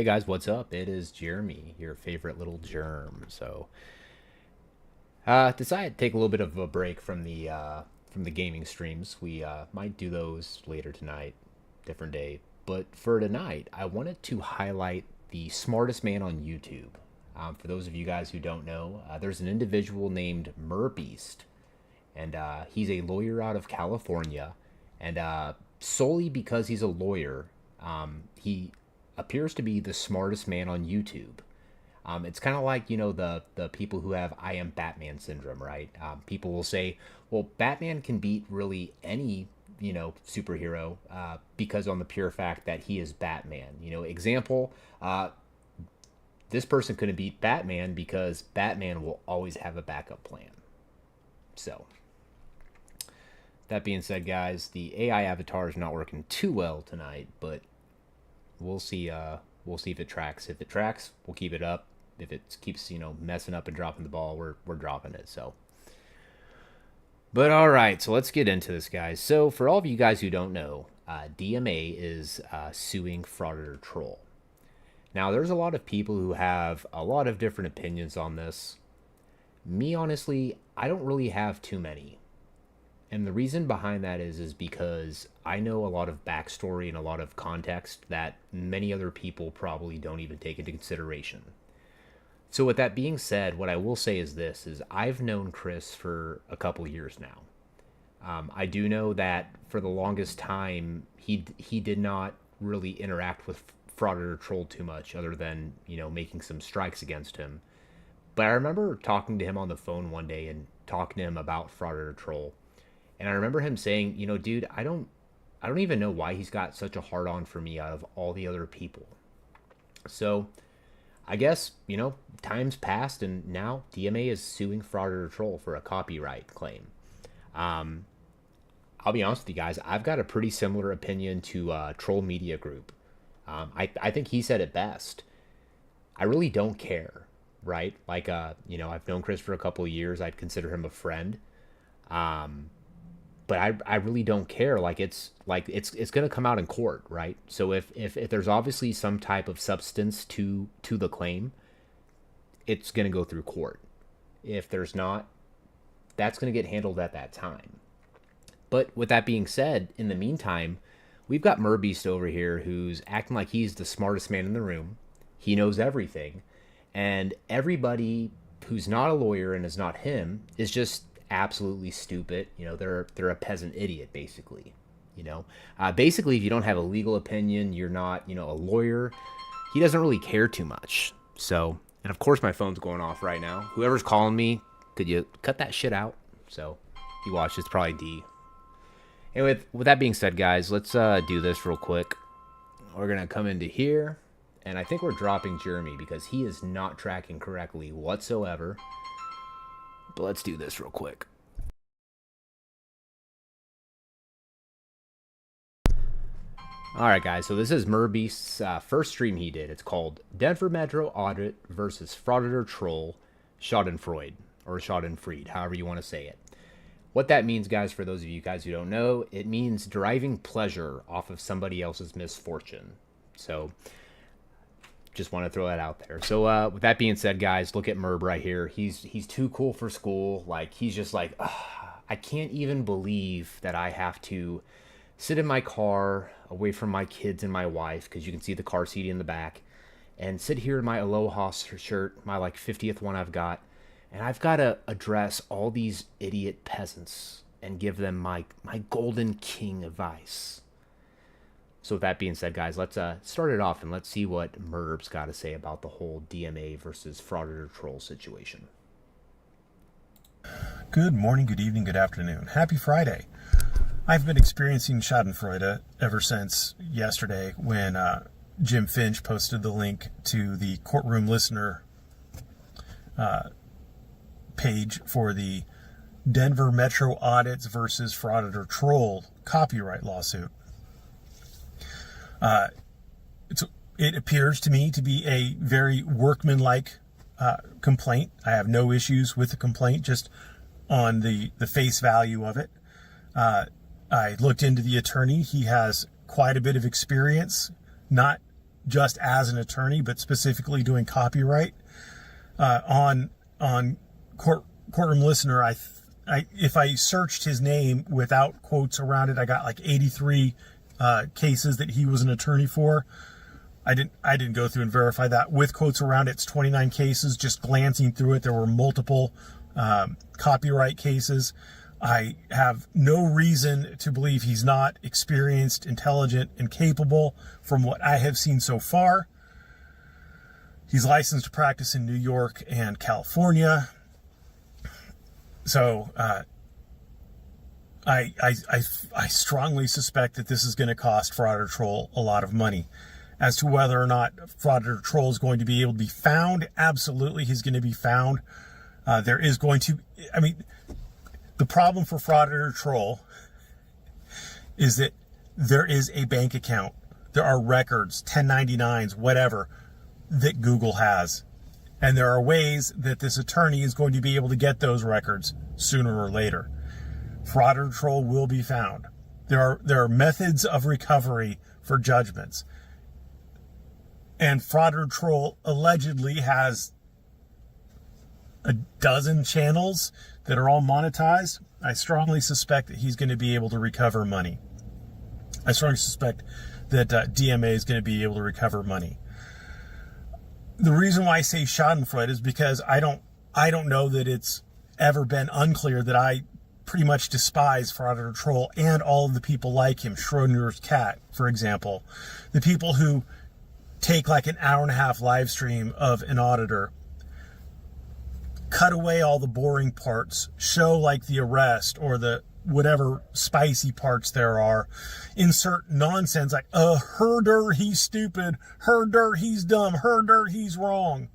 guys, what's up? It is Jeremy, your favorite little germ. Decided to take a little bit of a break from the gaming streams. We might do those later tonight, different day. But for tonight, I wanted to highlight the smartest man on YouTube. For those of you guys who don't know, there's an individual named Merbeast, and he's a lawyer out of California. And solely because he's a lawyer, he appears to be the smartest man on YouTube. It's kind of like, the people who have I am Batman syndrome, right? People will say, well, Batman can beat really any, superhero because on the pure fact that he is Batman. Example, this person couldn't beat Batman because Batman will always have a backup plan. So, that being said, guys, the AI avatar is not working too well tonight, but we'll see. We'll see if it tracks. If it tracks, we'll keep it up. If it keeps messing up and dropping the ball, we're dropping it. So, but all right, so let's get into this, guys. So for all of you guys who don't know, DMA is suing Frauditor Troll. Now, there's a lot of people who have a lot of different opinions on this. Me, honestly, I don't really have too many. And the reason behind that is because I know a lot of backstory and a lot of context that many other people probably don't even take into consideration. So with that being said, what I will say is this, is I've known Chris for a couple years now. I do know that for the longest time, he did not really interact with Frauditor Troll too much other than, making some strikes against him. But I remember talking to him on the phone one day and talking to him about Frauditor Troll. And I remember him saying, dude, I don't even know why he's got such a hard on for me out of all the other people. So I guess, time's passed and now DMA is suing Frauditor Troll for a copyright claim. I'll be honest with you guys, I've got a pretty similar opinion to Troll Media Group. I think he said it best. I really don't care, right? Like, I've known Chris for a couple of years. I'd consider him a friend. But I really don't care. It's going to come out in court, right? So if there's obviously some type of substance to the claim, it's going to go through court. If there's not, that's going to get handled at that time. But with that being said, in the meantime, we've got Merbeast over here who's acting like he's the smartest man in the room. He knows everything. And everybody who's not a lawyer and is not him is just absolutely stupid. They're a peasant idiot, basically. Basically, if you don't have a legal opinion, you're not, a lawyer. He doesn't really care too much. So, and of course my phone's going off right now. Whoever's calling me, could you cut that shit out? So, you watch, it's probably D. And with that being said, guys, let's do this real quick. We're gonna come into here, and I think we're dropping Jeremy because he is not tracking correctly whatsoever. But let's do this real quick. Alright guys, so this is Merbeast's first stream he did. It's called Denver Metro Audit versus Frauditor Troll, Schadenfreude, or Schadenfried, however you want to say it. What that means, guys, for those of you guys who don't know, it means deriving pleasure off of somebody else's misfortune. So, just want to throw that out there. So with that being said, guys, look at Merb right here. He's too cool for school. Like, he's just like, I can't even believe that I have to sit in my car away from my kids and my wife, because you can see the car seat in the back, and sit here in my Aloha shirt, my like 50th one I've got, and I've got to address all these idiot peasants and give them my golden king advice. So with that being said, guys, let's start it off and let's see what Merb's got to say about the whole DMA versus Frauditor Troll situation. Good morning, good evening, good afternoon. Happy Friday. I've been experiencing Schadenfreude ever since yesterday when Jim Finch posted the link to the courtroom listener page for the Denver Metro Audits versus Frauditor Troll copyright lawsuit. It appears to me to be a very workmanlike complaint. I have no issues with the complaint, just on the face value of it. I looked into the attorney. He has quite a bit of experience, not just as an attorney, but specifically doing copyright. On Courtroom Listener, if I searched his name without quotes around it, I got like 83 cases that he was an attorney for. I didn't go through and verify that. With quotes around it, it's 29 cases. Just glancing through it, there were multiple copyright cases. I have no reason to believe he's not experienced, intelligent, and capable from what I have seen so far. He's licensed to practice in New York and California. So I strongly suspect that this is going to cost Frauditor Troll a lot of money. As to whether or not Frauditor Troll is going to be able to be found, absolutely he's going to be found. There is going to, the problem for Frauditor Troll is that there is a bank account. There are records, 1099s, whatever, that Google has. And there are ways that this attorney is going to be able to get those records sooner or later. Frauditor Troll will be found. There are methods of recovery for judgments. And Frauditor Troll allegedly has a dozen channels that are all monetized. I strongly suspect that he's going to be able to recover money. I strongly suspect that DMA is going to be able to recover money. The reason why I say Schadenfreude is because I don't know that it's ever been unclear that I pretty much despise Frauditor Troll and all of the people like him, Schrodinger's cat, for example. The people who take like an hour and a half live stream of an auditor, cut away all the boring parts, show like the arrest or the whatever spicy parts there are, insert nonsense like, herder, he's stupid, herder, he's dumb, herder, he's wrong,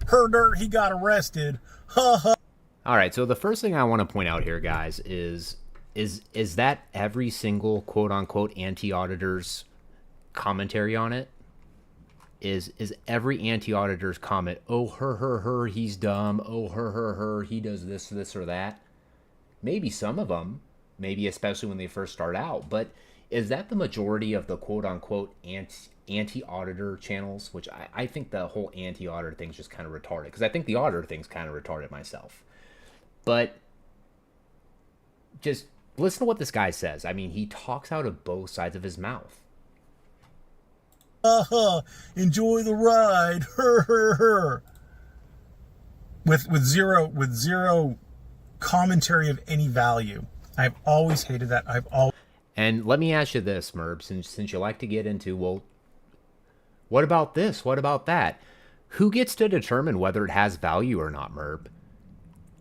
herder, he got arrested, ha ha. All right, so the first thing I want to point out here, guys, is that every single quote-unquote anti-auditor's commentary on it? Is every anti-auditor's comment, oh, her, he's dumb, oh, her, he does this or that? Maybe some of them, maybe especially when they first start out, but is that the majority of the quote-unquote anti-auditor channels? Which I think the whole anti-auditor thing's just kind of retarded, because I think the auditor thing's kind of retarded myself. But just listen to what this guy says. I mean, he talks out of both sides of his mouth. Enjoy the ride, her. With zero commentary of any value. I've always hated that. And let me ask you this, Merb, since you like to get into, well, what about this? What about that? Who gets to determine whether it has value or not, Merb?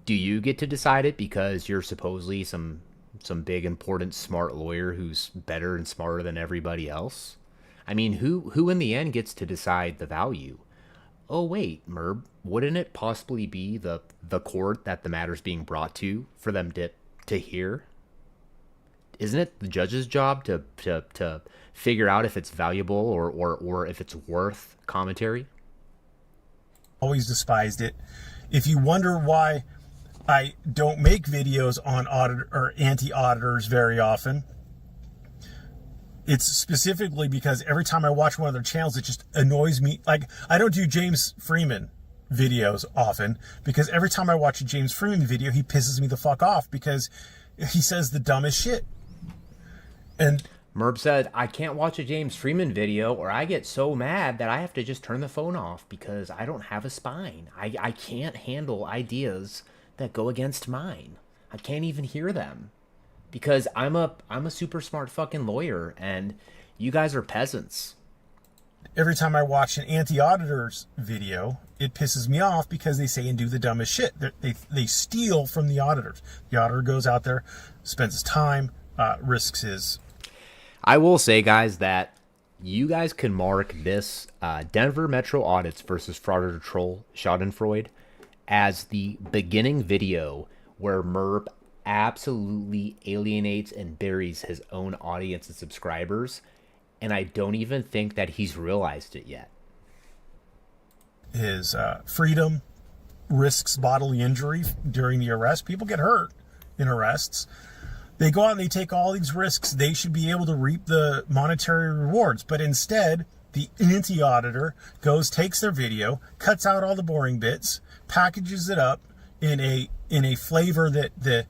Do you get to decide it because you're supposedly some big, important, smart lawyer who's better and smarter than everybody else? I mean, who in the end gets to decide the value? Oh, wait, Merb, wouldn't it possibly be the court that the matter's being brought to for them to hear? Isn't it the judge's job to figure out if it's valuable or if it's worth commentary? Always despised it. If you wonder why I don't make videos on audit or anti-auditors very often, it's specifically because every time I watch one of their channels, it just annoys me. Like, I don't do James Freeman videos often because every time I watch a James Freeman video, he pisses me the fuck off because he says the dumbest shit. And Merb said, I can't watch a James Freeman video or I get so mad that I have to just turn the phone off because I don't have a spine. I can't handle ideas that go against mine. I can't even hear them. Because I'm a super smart fucking lawyer, and you guys are peasants. Every time I watch an anti-auditors video, it pisses me off because they say and do the dumbest shit. They steal from the auditors. The auditor goes out there, spends his time, risks his... I will say, guys, that you guys can mark this Denver Metro Audits versus Frauditor Troll Schadenfreude as the beginning video where Merb absolutely alienates and buries his own audience and subscribers, and I don't even think that he's realized it yet. His freedom, risks bodily injury during the arrest. People get hurt in arrests. They go out and they take all these risks. They should be able to reap the monetary rewards, but instead the anti-auditor goes, takes their video, cuts out all the boring bits, packages it up in a flavor that the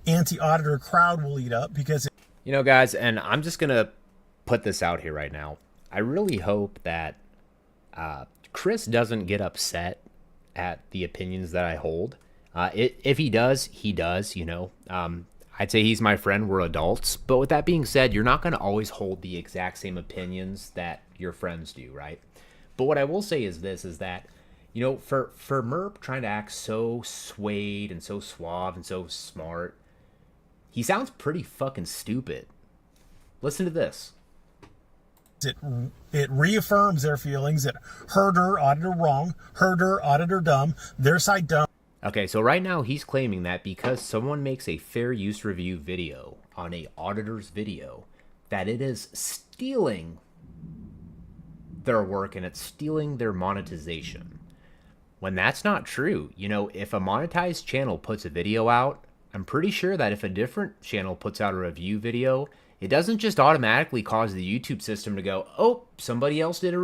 anti-auditor crowd will eat up because You know, guys, and I'm just going to put this out here right now. I really hope that Chris doesn't get upset at the opinions that I hold. If he does, he does, you know. I'd say he's my friend. We're adults. But with that being said, you're not going to always hold the exact same opinions that your friends do, right? But what I will say is this, is that, you know, for Merb trying to act so suede and so suave and so smart, he sounds pretty fucking stupid. Listen to this. it reaffirms their feelings that herder, auditor wrong, herder, auditor dumb, their side dumb. Okay, so right now he's claiming that because someone makes a fair use review video on a auditor's video, that it is stealing their work and it's stealing their monetization. When that's not true. You know, if a monetized channel puts a video out, I'm pretty sure that if a different channel puts out a review video, it doesn't just automatically cause the YouTube system to go, oh, somebody else did a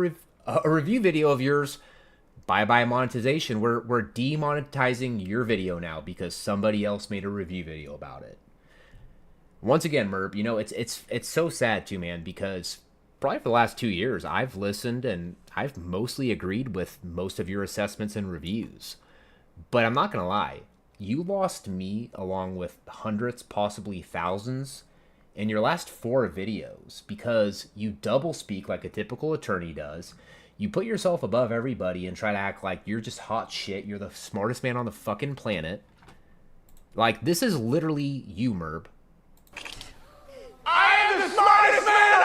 review video of yours. Bye-bye monetization. We're demonetizing your video now because somebody else made a review video about it. Once again, Merb, you know, it's so sad too, man, because probably for the last 2 years, I've listened and I've mostly agreed with most of your assessments and reviews. But I'm not going to lie. You lost me along with hundreds, possibly thousands, in your last 4 videos because you double speak like a typical attorney does. You put yourself above everybody and try to act like you're just hot shit. You're the smartest man on the fucking planet. Like, this is literally you, Merb. I am the smartest man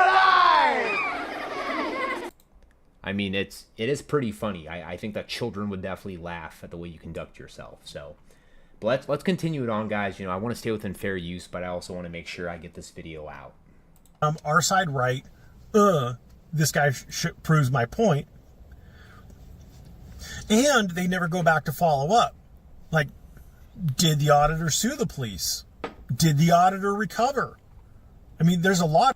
alive! I mean, it is pretty funny. I think that children would definitely laugh at the way you conduct yourself. So, but let's continue it on, guys. You know, I want to stay within fair use, but I also want to make sure I get this video out. Our side right, this guy proves my point. And they never go back to follow up. Like, did the auditor sue the police? Did the auditor recover? I mean, there's a lot.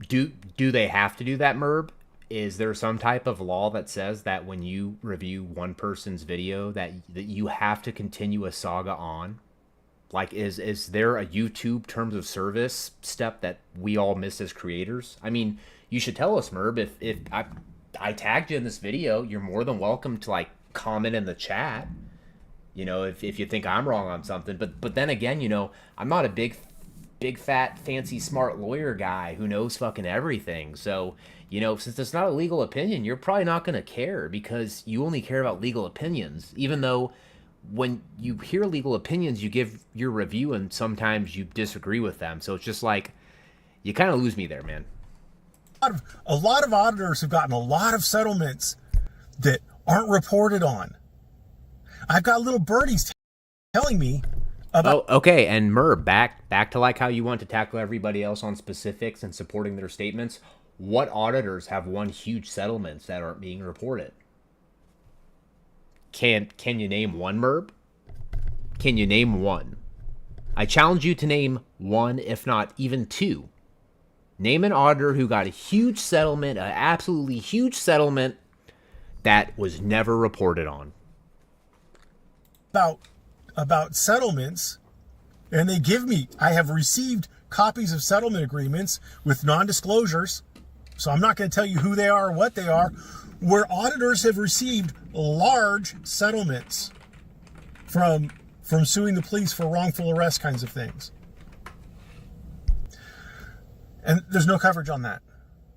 Do they have to do that, Merb? Is there some type of law that says that when you review one person's video that you have to continue a saga on? Like, is there a YouTube terms of service step that we all miss as creators? I mean, you should tell us, Merb. If I tagged you in this video, you're more than welcome to, like, comment in the chat. You know, if you think I'm wrong on something. But then again, you know, I'm not a big fat fancy smart lawyer guy who knows fucking everything. So, you know, since it's not a legal opinion, you're probably not going to care because you only care about legal opinions, even though when you hear legal opinions, you give your review and sometimes you disagree with them. So it's just like, you kind of lose me there, man. A lot of auditors have gotten a lot of settlements that aren't reported on. I've got little birdies telling me about... Oh, okay, and Merb, back to like how you want to tackle everybody else on specifics and supporting their statements. What auditors have won huge settlements that aren't being reported? Can you name one, Merb? Can you name one? I challenge you to name one, if not even 2. Name an auditor who got a huge settlement, an absolutely huge settlement that was never reported on. About settlements, and they give me, I have received copies of settlement agreements with non-disclosures, so I'm not going to tell you who they are or what they are, where auditors have received large settlements from suing the police for wrongful arrest kinds of things. And there's no coverage on that.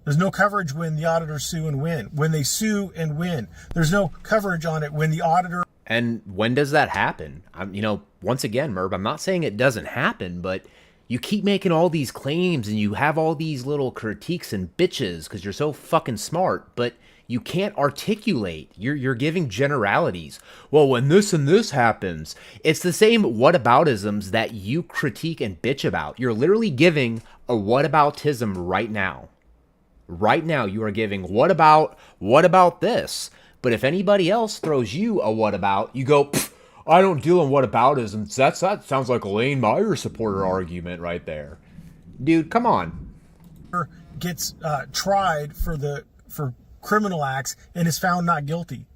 There's no coverage when the auditors sue and win. When they sue and win, there's no coverage on it when the auditor... And when does that happen? You know, once again, Merb, I'm not saying it doesn't happen, but you keep making all these claims and you have all these little critiques and bitches because you're so fucking smart, but you can't articulate. You're giving generalities. Well, when this and this happens, it's the same whataboutisms that you critique and bitch about. You're literally giving a whataboutism right now. Right now, you are giving what about this? But if anybody else throws you a what about, you go, I don't deal in whataboutisms. That sounds like a Lane Meyer supporter argument right there. Dude, come on. Gets tried for criminal acts and is found not guilty.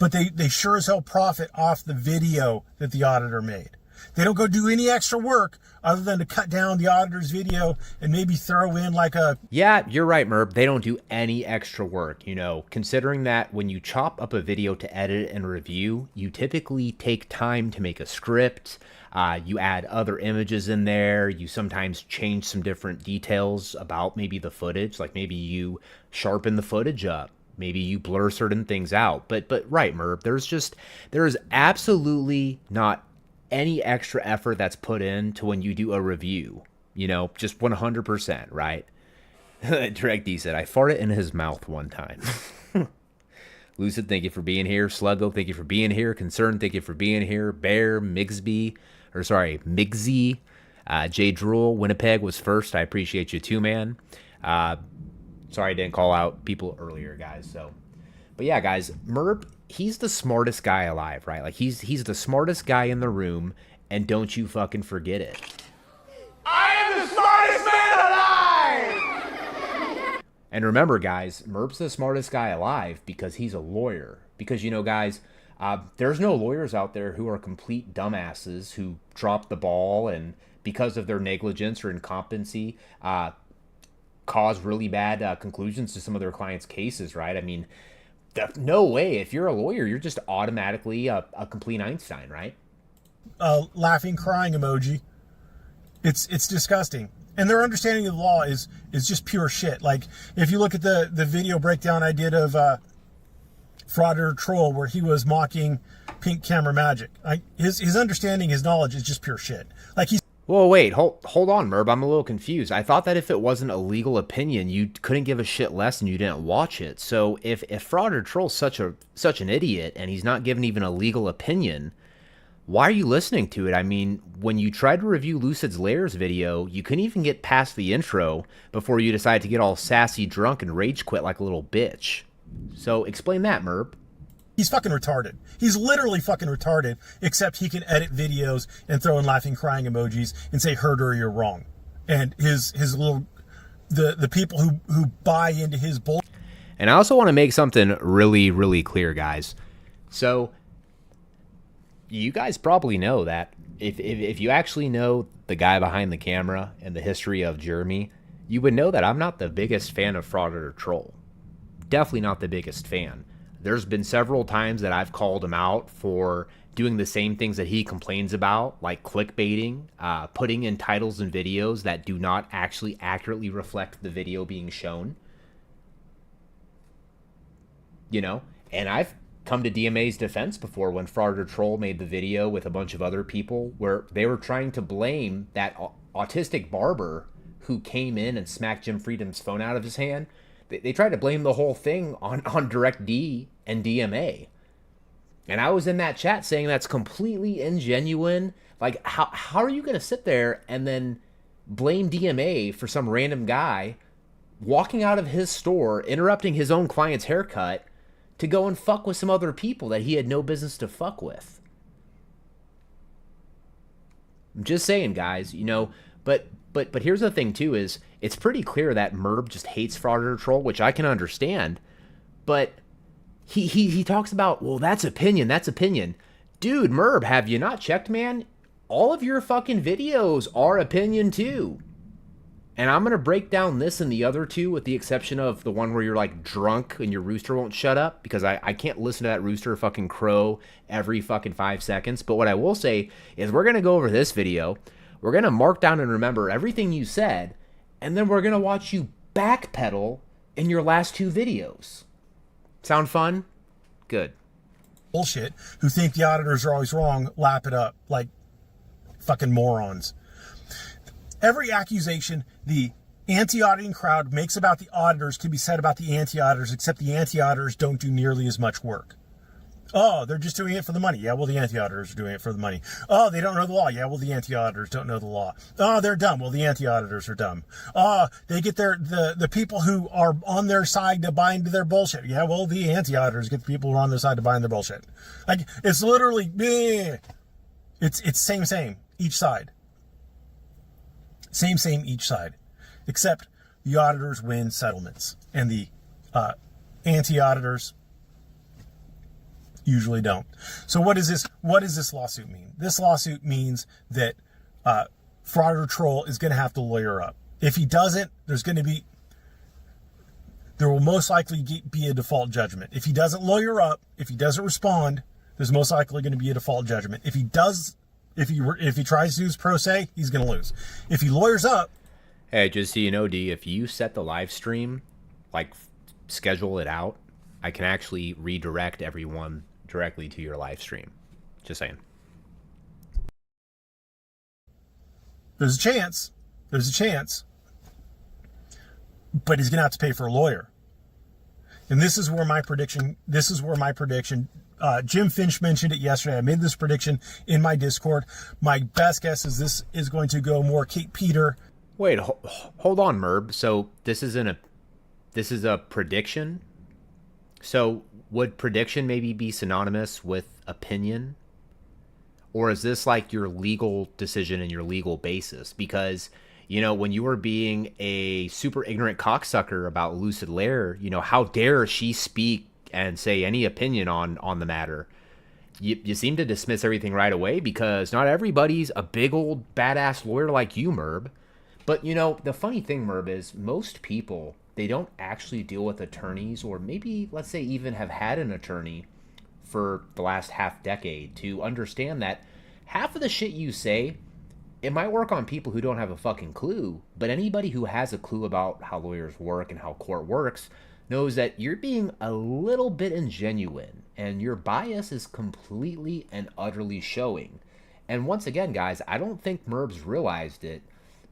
But they sure as hell profit off the video that the auditor made. They don't go do any extra work other than to cut down the auditor's video and maybe throw in like a... Yeah, you're right, Merb. They don't do any extra work, you know, considering that when you chop up a video to edit and review, you typically take time to make a script. You add other images in there. You sometimes change some different details about maybe the footage, like maybe you sharpen the footage up. Maybe you blur certain things out. But right, Merb, there is absolutely not any extra effort that's put in to when you do a review, you know, just 100%, right? Direct D said, I farted in his mouth one time. Lucid, thank you for being here. Sluggo, thank you for being here. Concern, thank you for being here. Bear, Migsy, J. Drool, Winnipeg was first. I appreciate you too, man. Sorry I didn't call out people earlier, guys. So, but yeah, guys, Merb, he's the smartest guy alive, right? Like he's the smartest guy in the room, and don't you fucking forget it. I am the smartest man alive! And remember, guys, Merb's the smartest guy alive because he's a lawyer. Because, you know, guys, there's no lawyers out there who are complete dumbasses who drop the ball and because of their negligence or incompetency, cause really bad conclusions to some of their clients' cases, right? I mean, no way. If you're a lawyer, you're just automatically a complete Einstein, right? Laughing, crying emoji. It's disgusting. And their understanding of the law is just pure shit. Like, if you look at the video breakdown I did of Fraud or Troll, where he was mocking Pink Camera Magic, his understanding, his knowledge is just pure shit. Like, he's... Whoa, wait, hold on, Merb. I'm a little confused. I thought that if it wasn't a legal opinion, you couldn't give a shit less and you didn't watch it. So if Fraud or Troll's such an idiot and he's not given even a legal opinion, why are you listening to it? I mean, when you tried to review Lucid's Layers video, you couldn't even get past the intro before you decided to get all sassy, drunk, and rage quit like a little bitch. So explain that, Merb. He's fucking retarded. He's literally fucking retarded, except he can edit videos and throw in laughing, crying emojis and say, herder, you're wrong. And his little, the people who buy into his bullshit. And I also want to make something really, really clear, guys. So, you guys probably know that if you actually know the guy behind the camera and the history of Jeremy, you would know that I'm not the biggest fan of Fraud or Troll. Definitely not the biggest fan. There's been several times that I've called him out for doing the same things that he complains about, like clickbaiting, putting in titles and videos that do not actually accurately reflect the video being shown. You know, and I've come to DMA's defense before when Fraud or Troll made the video with a bunch of other people where they were trying to blame that autistic barber who came in and smacked Jim Freedom's phone out of his hand. They tried to blame the whole thing on DirectD and DMA. And I was in that chat saying that's completely ingenuine. Like, how are you going to sit there and then blame DMA for some random guy walking out of his store, interrupting his own client's haircut to go and fuck with some other people that he had no business to fuck with? I'm just saying, guys, you know, but here's the thing too, is it's pretty clear that Merb just hates Fraud or Troll, which I can understand, but he talks about, well, that's opinion. Dude, Merb, have you not checked, man? All of your fucking videos are opinion too. And I'm going to break down this and the other two, with the exception of the one where you're like drunk and your rooster won't shut up, because I can't listen to that rooster fucking crow every fucking 5 seconds. But what I will say is we're going to go over this video. We're going to mark down and remember everything you said, and then we're going to watch you backpedal in your last two videos. Sound fun? Good. Bullshit, who think the auditors are always wrong, lap it up like fucking morons. Every accusation the anti-auditing crowd makes about the auditors can be said about the anti-auditors, except the anti-auditors don't do nearly as much work. Oh, they're just doing it for the money. Yeah, well, the anti-auditors are doing it for the money. Oh, they don't know the law. Yeah, well, the anti-auditors don't know the law. Oh, they're dumb. Well, the anti-auditors are dumb. Oh, they get the people who are on their side to buy into their bullshit. Yeah, well, the anti-auditors get the people who are on their side to buy into their bullshit. Like, it's literally, it's same, each side. Same, each side. Except the auditors win settlements, and the anti-auditors usually don't. So what does this lawsuit mean? This lawsuit means that Fraud or Troll is going to have to lawyer up. If he doesn't, there will most likely be a default judgment. If he doesn't lawyer up, if he doesn't respond, there's most likely going to be a default judgment. If he tries to use pro se, he's going to lose. If he lawyers up, hey, just so you know, D, if you set the live stream, like schedule it out, I can actually redirect everyone directly to your live stream. Just saying. There's a chance, but he's going to have to pay for a lawyer. And this is where my prediction, Jim Finch mentioned it yesterday. I made this prediction in my Discord. My best guess is this is going to go more Kate Peter. Wait, hold on, Merb. So this is a prediction? So would prediction maybe be synonymous with opinion? Or is this like your legal decision and your legal basis? Because, you know, when you were being a super ignorant cocksucker about Lucid Lair, you know, how dare she speak and say any opinion on the matter? You seem to dismiss everything right away because not everybody's a big old badass lawyer like you, Merb. But, you know, the funny thing, Merb, is most people, they don't actually deal with attorneys, or maybe, let's say, even have had an attorney for the last half decade to understand that half of the shit you say, it might work on people who don't have a fucking clue, but anybody who has a clue about how lawyers work and how court works knows that you're being a little bit ingenuine and your bias is completely and utterly showing. And once again, guys, I don't think Merb's realized it,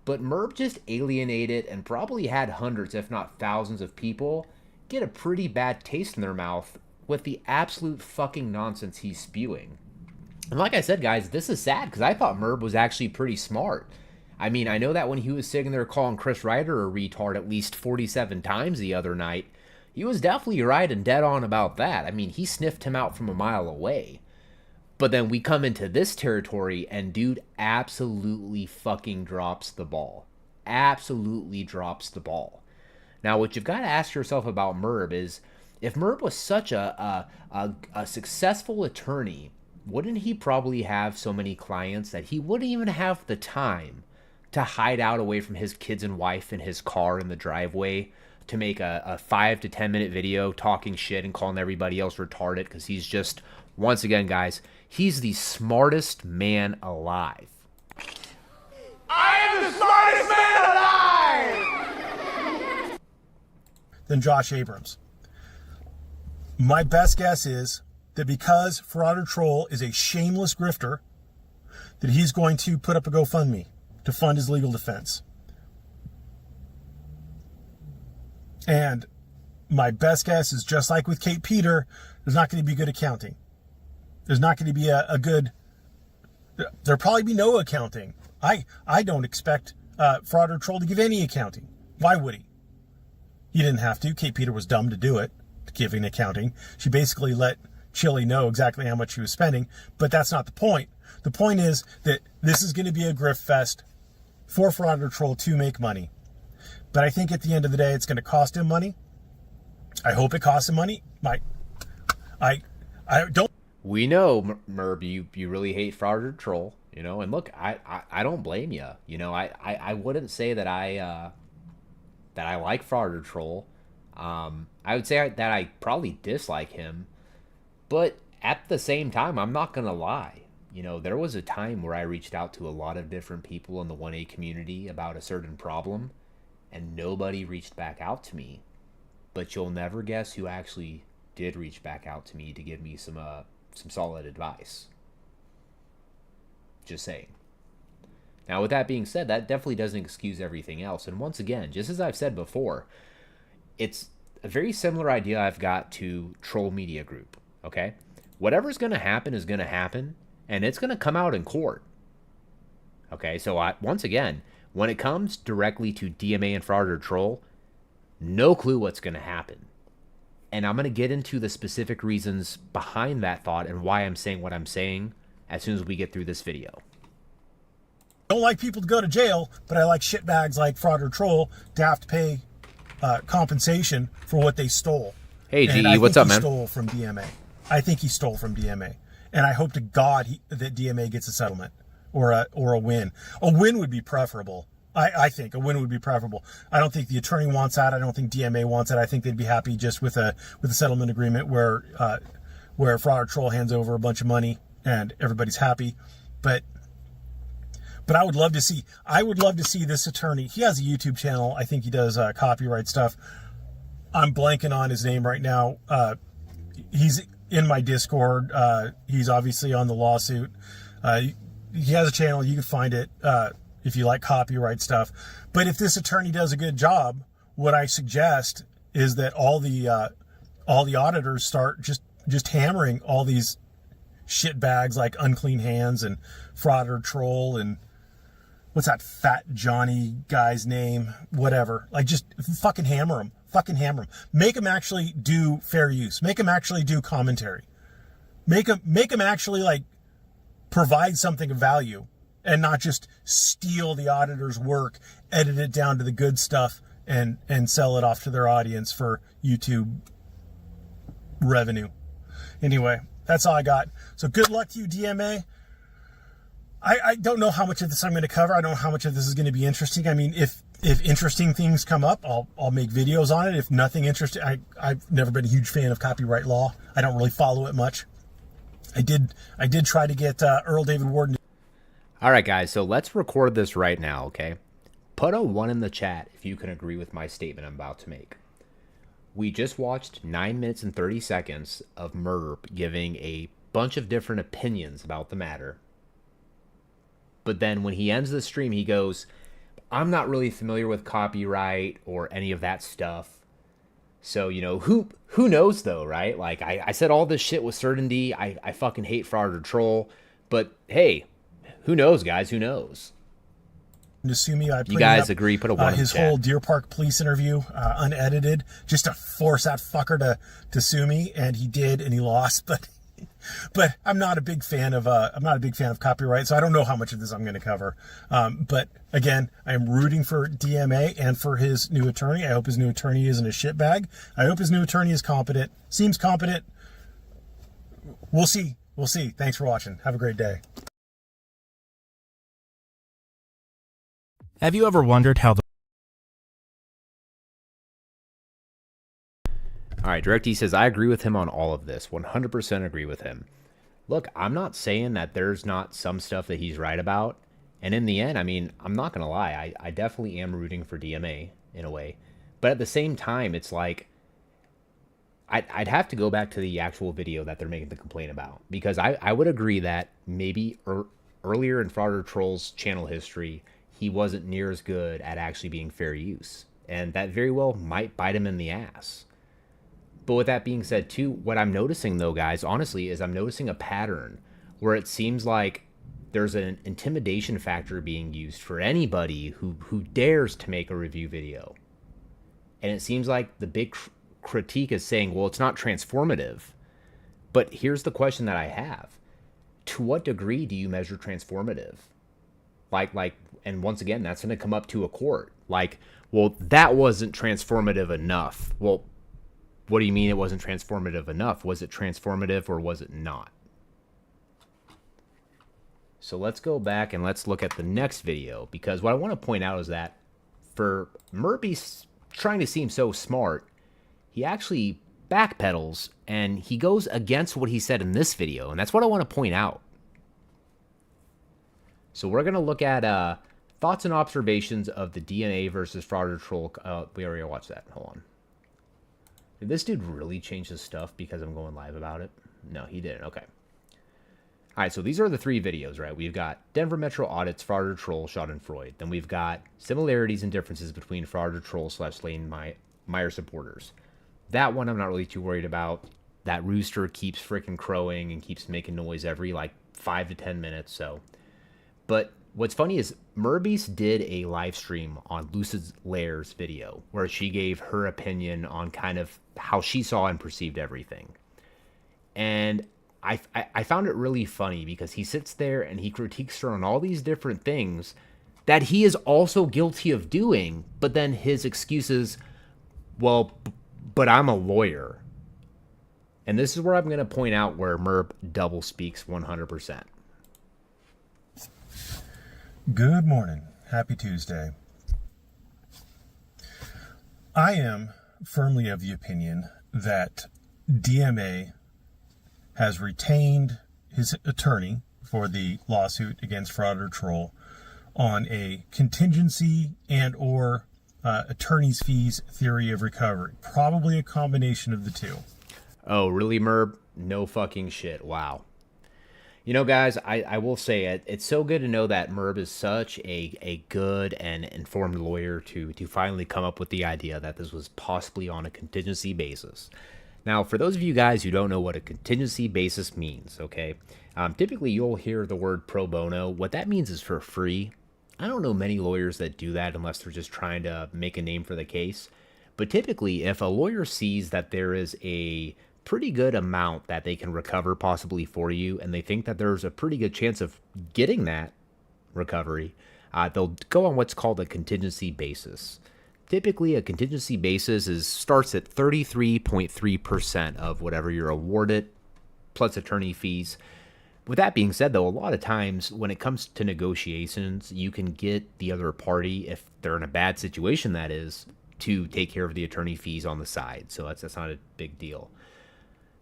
but Merb just alienated and probably had hundreds, if not thousands of people get a pretty bad taste in their mouth with the absolute fucking nonsense he's spewing. And like I said, guys, this is sad because I thought Merb was actually pretty smart. I mean, I know that when he was sitting there calling Chris Ryder a retard at least 47 times the other night, he was definitely right and dead on about that. I mean, he sniffed him out from a mile away. But then we come into this territory and dude absolutely fucking drops the ball. Absolutely drops the ball. Now, what you've got to ask yourself about Merb is, if Merb was such a successful attorney, wouldn't he probably have so many clients that he wouldn't even have the time to hide out away from his kids and wife in his car in the driveway to make a 5 to 10 minute video talking shit and calling everybody else retarded because he's just, once again, guys, he's the smartest man alive. I am the smartest man alive! Than Josh Abrams. My best guess is that because Fraud or Troll is a shameless grifter, that he's going to put up a GoFundMe to fund his legal defense. And my best guess is, just like with Kate Peter, there's not going to be good accounting. There's not going to be a good... There'll probably be no accounting. I don't expect Fraud or Troll to give any accounting. Why would he? He didn't have to. Kate Peter was dumb to do it, to give an accounting. She basically let Chili know exactly how much she was spending, but that's not the point. The point is that this is going to be a grift fest for Fraud or Troll to make money. But I think at the end of the day, it's going to cost him money. I hope it costs him money. I don't. We know, Merb, you really hate Fraud or Troll, you know, and look, I don't blame you. You know, I wouldn't say that I like Fraud or Troll. I would say that I probably dislike him, but at the same time, I'm not going to lie. You know, there was a time where I reached out to a lot of different people in the 1A community about a certain problem, and nobody reached back out to me. But you'll never guess who actually did reach back out to me to give me some solid advice. Just saying. Now, with that being said, that definitely doesn't excuse everything else. And once again, just as I've said before, it's a very similar idea I've got to Troll Media Group, okay? Whatever's going to happen is going to happen, and it's going to come out in court. Okay, so once again, when it comes directly to DMA and Fraud or Troll, no clue what's going to happen. And I'm going to get into the specific reasons behind that thought and why I'm saying what I'm saying as soon as we get through this video. Don't like people to go to jail, but I like shitbags like Fraud or Troll to have to pay compensation for what they stole. Hey, And GE, what's up, man? Stole from DMA. I think he stole from DMA, and I hope to God that DMA gets a settlement or a win. A win would be preferable. I think a win would be preferable. I don't think the attorney wants that. I don't think DMA wants it. I think they'd be happy just with a settlement agreement where Fraud or Troll hands over a bunch of money and everybody's happy. But I would love to see this attorney. He has a YouTube channel. I think he does copyright stuff. I'm blanking on his name right now. He's in my Discord. He's obviously on the lawsuit. He has a channel. You can find it if you like copyright stuff. But if this attorney does a good job, what I suggest is that all the auditors start just hammering all these shit bags like Unclean Hands and Fraud or Troll and what's that fat Johnny guy's name? Whatever. Like, just fucking hammer them. Fucking hammer them. Make them actually do fair use. Make them actually do commentary. Make them actually, like, provide something of value and not just steal the auditor's work, edit it down to the good stuff, and sell it off to their audience for YouTube revenue. Anyway, that's all I got. So good luck to you, DMA. I don't know how much of this I'm going to cover. I don't know how much of this is going to be interesting. I mean, if interesting things come up, I'll make videos on it. If nothing interesting, I've never been a huge fan of copyright law. I don't really follow it much. I did try to get Earl David Warden. All right, guys, so let's record this right now, okay? Put a 1 in the chat if you can agree with my statement I'm about to make. We just watched 9 minutes and 30 seconds of Merb giving a bunch of different opinions about the matter. But then when he ends the stream, he goes, I'm not really familiar with copyright or any of that stuff. So, you know, who knows, though, right? Like, I said all this shit with certainty. I fucking hate Fraud or Troll. But, hey, who knows, guys? Who knows? To sue me, you guys agree? Put a 1 in the his chat. whole Deer Park police interview, unedited, just to force that fucker to sue me, and he did, and he lost. But I'm not a big fan of copyright, so I don't know how much of this I'm going to cover. But again, I'm rooting for DMA and for his new attorney. I hope his new attorney isn't a shitbag. I hope his new attorney is competent. Seems competent. We'll see. Thanks for watching. Have a great day. Have you ever wondered how the... All right, DirectD says, I agree with him on all of this. 100% agree with him. Look, I'm not saying that there's not some stuff that he's right about. And in the end, I mean, I'm not going to lie. I definitely am rooting for DMA in a way. But at the same time, it's like, I'd have to go back to the actual video that they're making the complaint about. Because I would agree that maybe earlier in Fraud or Troll's channel history, he wasn't near as good at actually being fair use. And that very well might bite him in the ass. But with that being said, too, what I'm noticing, though, guys, honestly, is I'm noticing a pattern where it seems like there's an intimidation factor being used for anybody who dares to make a review video. And it seems like the big critique is saying, well, it's not transformative. But here's the question that I have. To what degree do you measure transformative? Like, and once again, that's going to come up to a court. Like, well, that wasn't transformative enough. Well, what do you mean it wasn't transformative enough? Was it transformative or was it not? So let's go back and let's look at the next video, because what I want to point out is that for Merbeast trying to seem so smart, he actually backpedals and he goes against what he said in this video, and that's what I want to point out. So we're going to look at thoughts and observations of the DNA versus Fraud or Troll. We already watched that. Hold on. Did this dude really change his stuff because I'm going live about it? No, he didn't. Okay. All right, so these are the 3 videos, right? We've got Denver Metro audits Fraud or Troll, Schadenfreude. Then we've got similarities and differences between Fraud or Troll / Slane Meyer supporters. That one I'm not really too worried about. That rooster keeps freaking crowing and keeps making noise every like 5 to 10 minutes. So, but what's funny is Merbeast did a live stream on Lucid Lair's video where she gave her opinion on kind of how she saw and perceived everything. And I found it really funny because he sits there and he critiques her on all these different things that he is also guilty of doing, but then his excuses, Well, but I'm a lawyer. And this is where I'm going to point out where Merb double speaks 100%. Good morning. Happy Tuesday. I am firmly of the opinion that DMA has retained his attorney for the lawsuit against Fraud or Troll on a contingency and or attorney's fees theory of recovery. Probably a combination of the two. Oh, really, Merb? No fucking shit. Wow. You know, guys, I will say it's so good to know that Merb is such a good and informed lawyer to finally come up with the idea that this was possibly on a contingency basis. Now, for those of you guys who don't know what a contingency basis means, okay, typically you'll hear the word pro bono. What that means is for free. I don't know many lawyers that do that unless they're just trying to make a name for the case. But typically, if a lawyer sees that there is a pretty good amount that they can recover possibly for you, and they think that there's a pretty good chance of getting that recovery, they'll go on what's called a contingency basis. Typically, a contingency basis starts at 33.3% of whatever you're awarded, plus attorney fees. With that being said, though, a lot of times when it comes to negotiations, you can get the other party, if they're in a bad situation, that is, to take care of the attorney fees on the side. So that's not a big deal.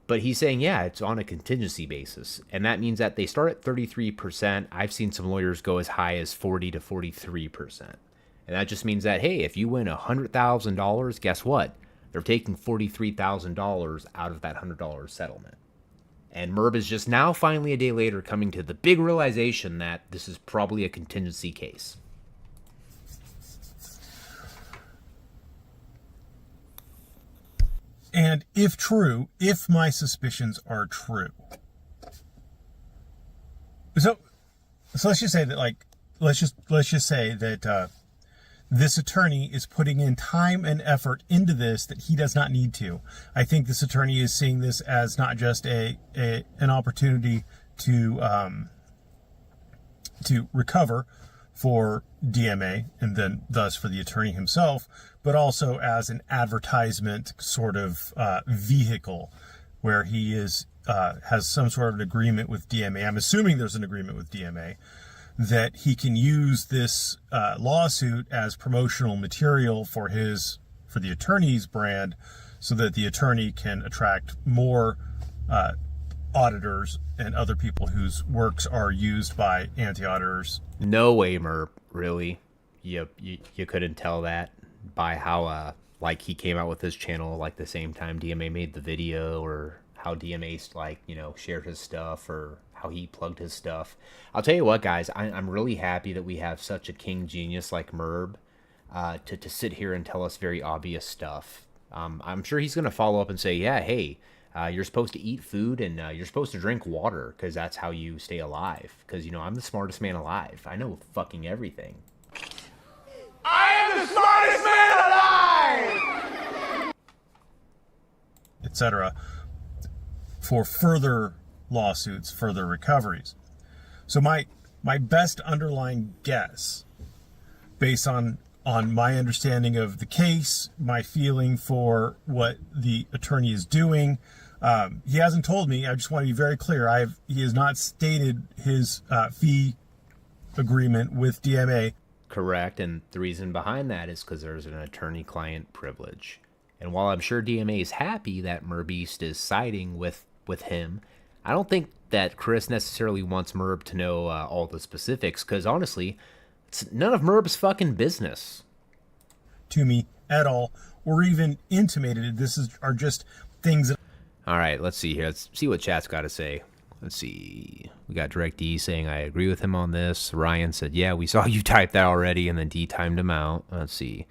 But he's saying, yeah, it's on a contingency basis. And that means that they start at 33%. I've seen some lawyers go as high as 40 to 43%. And that just means that, hey, if you win $100,000, guess what? They're taking $43,000 out of that $100 settlement. And Merb is just now, finally a day later, coming to the big realization that this is probably a contingency case. And if true, if my suspicions are true, so let's just say that, like, let's just say that this attorney is putting in time and effort into this that he does not need to. I think this attorney is seeing this as not just an opportunity to recover for DMA and then thus for the attorney himself, but also as an advertisement sort of vehicle where he has some sort of an agreement with DMA. I'm assuming there's an agreement with DMA that he can use this lawsuit as promotional material for the attorney's brand, so that the attorney can attract more auditors and other people whose works are used by anti-auditors. No way, Merb. Really? You couldn't tell that by how like he came out with his channel like the same time DMA made the video, or how DMA shared his stuff, or how he plugged his stuff. I'll tell you what, guys, I'm really happy that we have such a king genius like Merb to sit here and tell us very obvious stuff. I'm sure he's going to follow up and say, yeah, hey, you're supposed to eat food and you're supposed to drink water because that's how you stay alive. Because, I'm the smartest man alive. I know fucking everything. I am the smartest man alive! Etc. for further lawsuits, further recoveries. So my best underlying guess, based on my understanding of the case, my feeling for what the attorney is doing, he hasn't told me. I just want to be very clear. He has not stated his fee agreement with DMA. Correct, and the reason behind that is because there's an attorney-client privilege. And while I'm sure DMA is happy that Merbeast is siding with him, I don't think that Chris necessarily wants Merb to know all the specifics, because honestly, it's none of Merb's fucking business. To me at all, or even intimated. Are just things that... All right, let's see here. Let's see what chat's got to say. Let's see. We got Direct D saying, I agree with him on this. Ryan said, yeah, we saw you type that already, and then D timed him out. Let's see.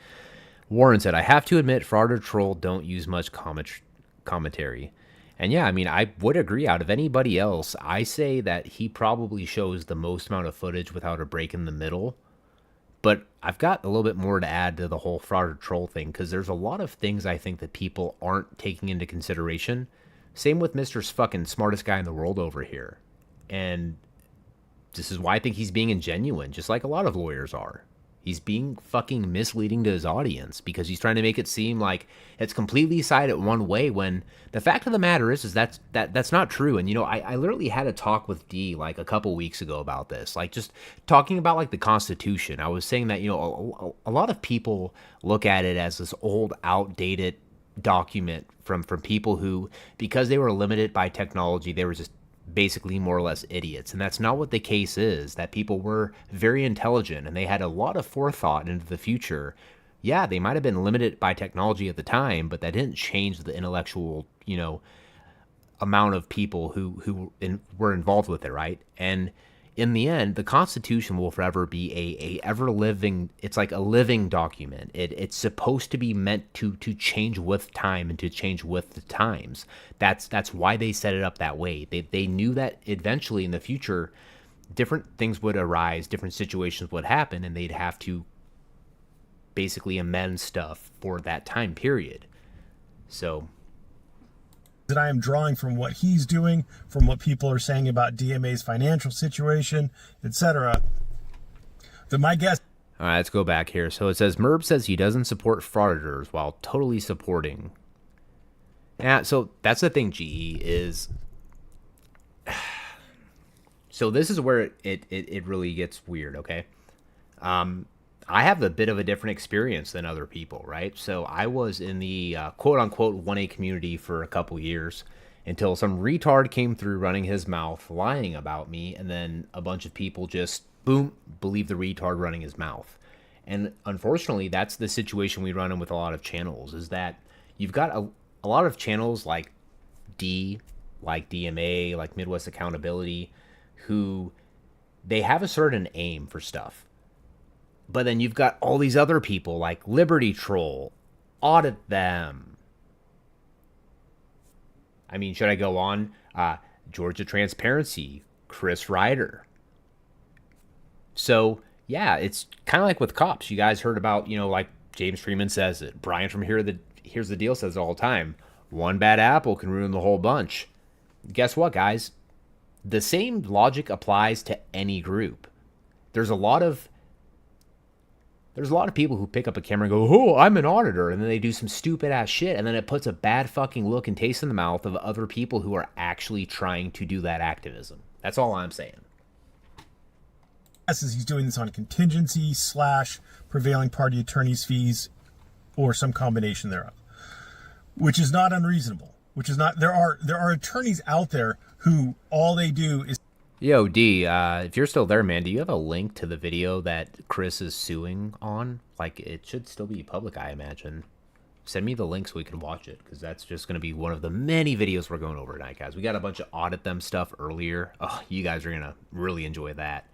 Warren said, I have to admit, Fraud or Troll don't use much commentary. And yeah, I would agree. Out of anybody else, I say that he probably shows the most amount of footage without a break in the middle. But I've got a little bit more to add to the whole Fraud or Troll thing, because there's a lot of things I think that people aren't taking into consideration. Same with Mr. fucking smartest guy in the world over here. And this is why I think he's being ingenuine, just like a lot of lawyers are. He's being fucking misleading to his audience because he's trying to make it seem like it's completely sided one way when the fact of the matter is that's not true. And, you know, I literally had a talk with D like a couple weeks ago about this, like just talking about like the Constitution. I was saying that, you know, a lot of people look at it as this old, outdated document from people who, because they were limited by technology, they were just basically more or less idiots. And that's not what the case is. That people were very intelligent and they had a lot of forethought into the future. Yeah, they might have been limited by technology at the time, but that didn't change the intellectual, you know, amount of people who were involved with it, right? And in the end, the Constitution will forever be a ever living. It's like a living document. It's supposed to be meant to change with time and to change with the times. That's why they set it up that way. They knew that eventually in the future, different things would arise, different situations would happen, and they'd have to basically amend stuff for that time period. So that I am drawing from what he's doing, from what people are saying about DMA's financial situation, etc. That my guess. All right, let's go back here. So it says Merb says he doesn't support frauditors while totally supporting. Yeah, so that's the thing, GE, is. So this is where it really gets weird, okay? I have a bit of a different experience than other people, right? So I was in the quote-unquote 1A community for a couple years until some retard came through running his mouth, lying about me, and then a bunch of people just, boom, believe the retard running his mouth. And unfortunately, that's the situation we run in with a lot of channels, is that you've got a lot of channels like D, like DMA, like Midwest Accountability, who they have a certain aim for stuff. But then you've got all these other people like Liberty Troll, Audit Them. I mean, should I go on? Georgia Transparency, Chris Ryder. So, yeah, it's kind of like with cops. You guys heard about, you know, like James Freeman says it. Brian from Here's the Deal says it all the time. One bad apple can ruin the whole bunch. Guess what, guys? The same logic applies to any group. There's a lot of people who pick up a camera and go, oh, I'm an auditor, and then they do some stupid ass shit, and then it puts a bad fucking look and taste in the mouth of other people who are actually trying to do that activism. That's all I'm saying. As he's doing this on contingency / prevailing party attorney's fees or some combination thereof, which is not unreasonable. Which is not, there are attorneys out there who all they do is. Yo, D, if you're still there, man, do you have a link to the video that Chris is suing on? Like, it should still be public, I imagine. Send me the link so we can watch it, because that's just going to be one of the many videos we're going over tonight, guys. We got a bunch of Audit Them stuff earlier. Oh, you guys are going to really enjoy that.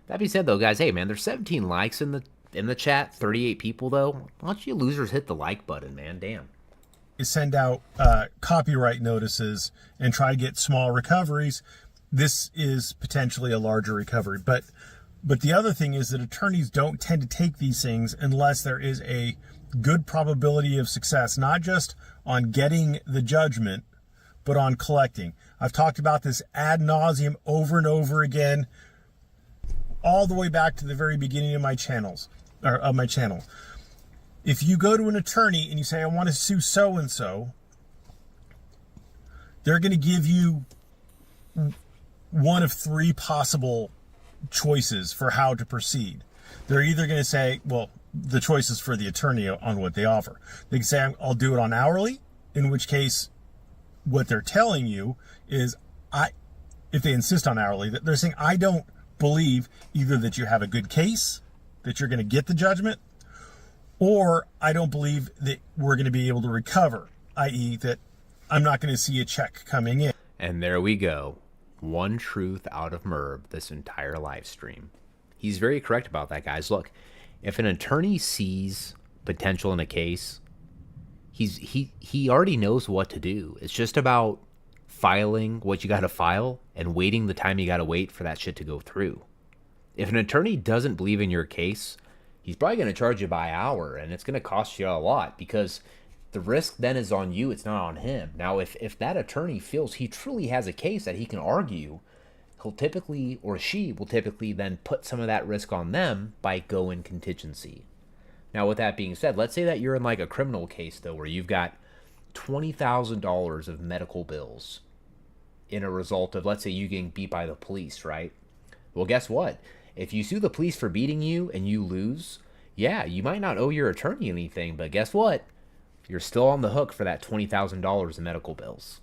That being said, though, guys, hey, man, there's 17 likes in the chat, 38 people, though. Why don't you losers hit the like button, man? Damn. Send out copyright notices and try to get small recoveries. This is potentially a larger recovery. But the other thing is that attorneys don't tend to take these things unless there is a good probability of success, not just on getting the judgment, but on collecting. I've talked about this ad nauseum over and over again, all the way back to the very beginning of my channels, or of my channel. If you go to an attorney and you say, I want to sue so-and-so, they're going to give you one of three possible choices for how to proceed. They're either going to say, well, the choice is for the attorney on what they offer. They can say, I'll do it on hourly, in which case what they're telling you is, if they insist on hourly, they're saying, I don't believe either that you have a good case, that you're going to get the judgment, or I don't believe that we're going to be able to recover, i.e. that I'm not going to see a check coming in. And there we go. One truth out of Merb this entire live stream. He's very correct about that, guys. Look, if an attorney sees potential in a case, he already knows what to do. It's just about filing what you got to file and waiting the time you got to wait for that shit to go through. If an attorney doesn't believe in your case, he's probably going to charge you by hour, and it's going to cost you a lot because the risk then is on you. It's not on him. Now, if that attorney feels he truly has a case that he can argue, he'll typically, or she will typically then put some of that risk on them by going contingency. Now, with that being said, let's say that you're in like a criminal case, though, where you've got $20,000 of medical bills in a result of, let's say, you getting beat by the police, right? Well, guess what? If you sue the police for beating you and you lose, yeah, you might not owe your attorney anything, but guess what? You're still on the hook for that $20,000 in medical bills.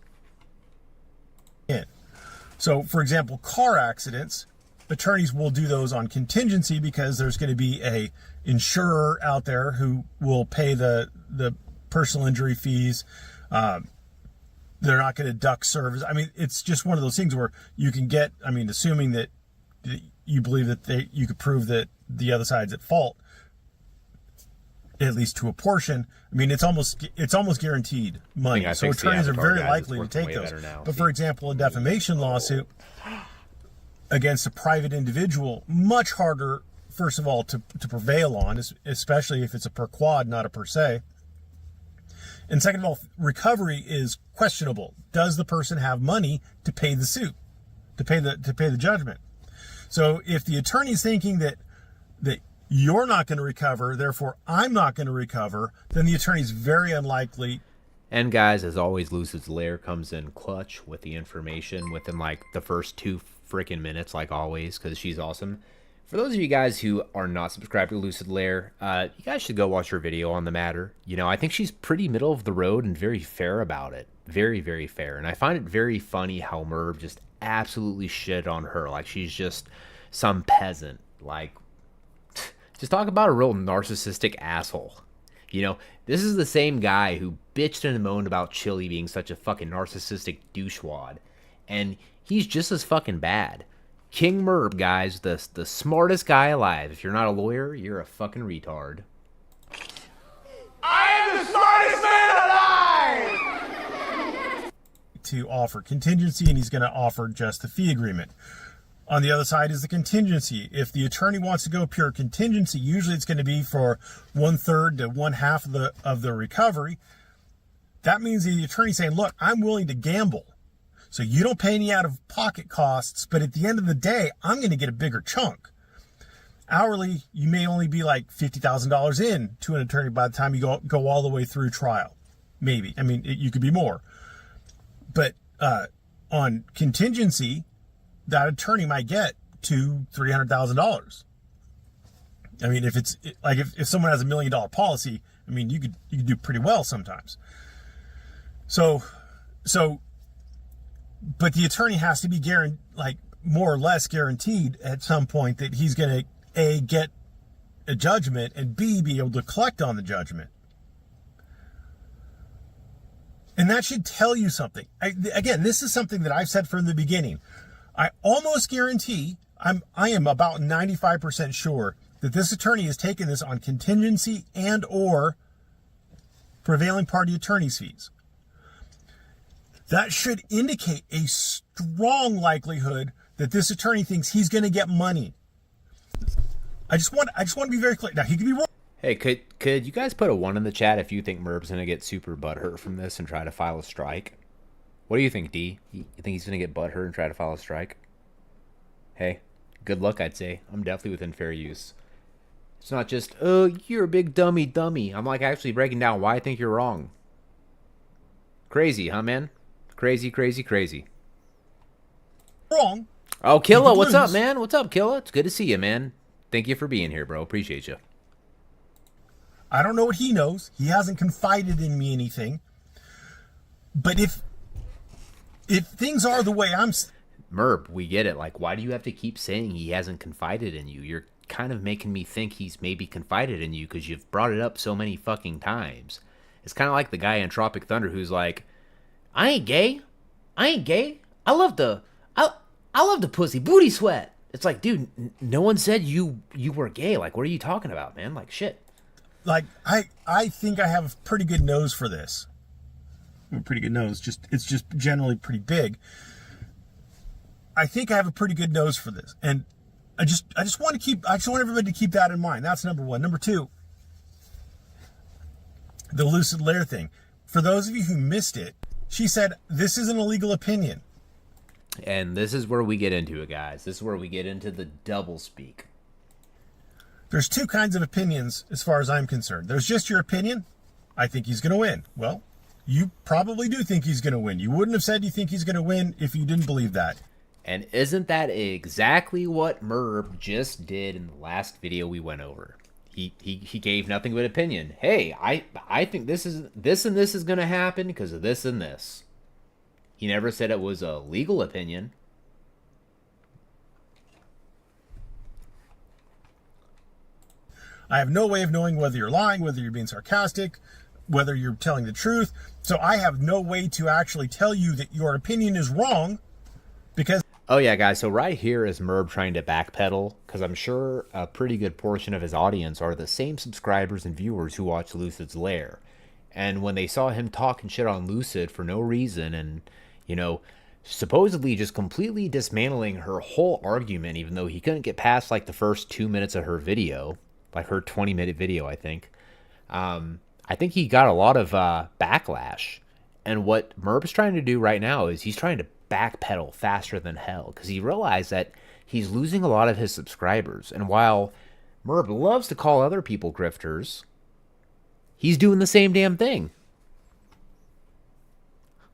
So, for example, car accidents, attorneys will do those on contingency because there's going to be a insurer out there who will pay the personal injury fees. They're not going to deduct service. I mean, it's just one of those things where you can get, I mean, assuming that you believe that you could prove that the other side's at fault, at least to a portion. I mean, it's almost guaranteed money. So attorneys are very likely to take those. But for example, a defamation lawsuit against a private individual, much harder, first of all, to prevail on, especially if it's a per quad, not a per se. And second of all, recovery is questionable. Does the person have money to pay the suit, to pay the judgment? So if the attorney's thinking that you're not going to recover, therefore I'm not going to recover, then the attorney's very unlikely. And guys, as always, Lucid's Lair comes in clutch with the information within like the first 2 freaking minutes, like always, because she's awesome. For those of you guys who are not subscribed to Lucid Lair, you guys should go watch her video on the matter. You know, I think she's pretty middle of the road and very fair about it. Very, very fair. And I find it very funny how Merb just absolutely shit on her. Like she's just some peasant. Like, just talk about a real narcissistic asshole. You know, this is the same guy who bitched and moaned about Chili being such a fucking narcissistic douchewad. And he's just as fucking bad. King Merb, guys, the smartest guy alive. If you're not a lawyer, you're a fucking retard. I am the smartest man alive! To offer contingency, and he's going to offer just the fee agreement. On the other side is the contingency. If the attorney wants to go pure contingency, usually it's going to be for 1/3 to 1/2 of the recovery. That means the attorney's saying, look, I'm willing to gamble. So you don't pay any out-of-pocket costs, but at the end of the day, I'm going to get a bigger chunk. Hourly, you may only be like $50,000 in to an attorney by the time you go all the way through trial. Maybe. I mean, you could be more. But on contingency, that attorney might get $200,000-$300,000. I mean, if it's like if someone has $1 million policy, I mean, you could do pretty well sometimes. So, but the attorney has to be more or less guaranteed at some point that he's going to A, get a judgment, and B, be able to collect on the judgment. And that should tell you something. Again, this is something that I've said from the beginning. I almost guarantee, I am about 95% sure that this attorney has taken this on contingency and or prevailing party attorney's fees. That should indicate a strong likelihood that this attorney thinks he's going to get money. I just want to be very clear. Now, he could be wrong. Hey, could you guys put a 1 in the chat if you think Merb's going to get super butthurt from this and try to file a strike? What do you think, D? You think he's going to get butthurt and try to file a strike? Hey, good luck, I'd say. I'm definitely within fair use. It's not just, oh, you're a big dummy. I'm like actually breaking down why I think you're wrong. Crazy, huh, man? Crazy. Wrong. Oh, Killa, what's up, man? What's up, Killa? It's good to see you, man. Thank you for being here, bro. Appreciate you. I don't know what he knows. He hasn't confided in me anything. But if things are the way Merb, we get it. Like, why do you have to keep saying he hasn't confided in you? You're kind of making me think he's maybe confided in you because you've brought it up so many fucking times. It's kind of like the guy in Tropic Thunder who's like, I ain't gay. I love the pussy. Booty sweat. It's like, dude, no one said you were gay. Like, what are you talking about, man? Like, shit. Like, I think I have a pretty good nose for this. Pretty good nose. It's just generally pretty big. I think I have a pretty good nose for this. And I just want everybody to keep that in mind. That's number one. Number two, the Lucid Lair thing. For those of you who missed it, she said, this isn't a legal opinion. And this is where we get into it, guys. This is where we get into the double speak. There's two kinds of opinions as far as I'm concerned. There's just your opinion. I think he's going to win. Well, you probably do think he's going to win. You wouldn't have said you think he's going to win if you didn't believe that. And isn't that exactly what Merb just did in the last video we went over? He gave nothing but opinion. Hey, I think this and this is going to happen because of this and this. He never said it was a legal opinion. I have no way of knowing whether you're lying, whether you're being sarcastic, whether you're telling the truth. So I have no way to actually tell you that your opinion is wrong because... Oh yeah, guys, so right here is Merb trying to backpedal, because I'm sure a pretty good portion of his audience are the same subscribers and viewers who watch Lucid's Lair. And when they saw him talking shit on Lucid for no reason and, you know, supposedly just completely dismantling her whole argument, even though he couldn't get past like the first 2 minutes of her video, like her 20-minute video, I think he got a lot of backlash. And what Merb's trying to do right now is he's trying to backpedal faster than hell because he realized that he's losing a lot of his subscribers. And while Merb loves to call other people grifters, he's doing the same damn thing.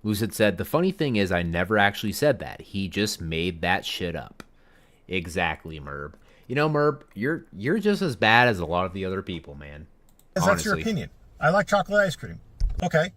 Lucid said, "The funny thing is I never actually said that. He just made that shit up." Exactly, Merb. You know, Merb, you're just as bad as a lot of the other people, man. That's your opinion. I like chocolate ice cream. Okay.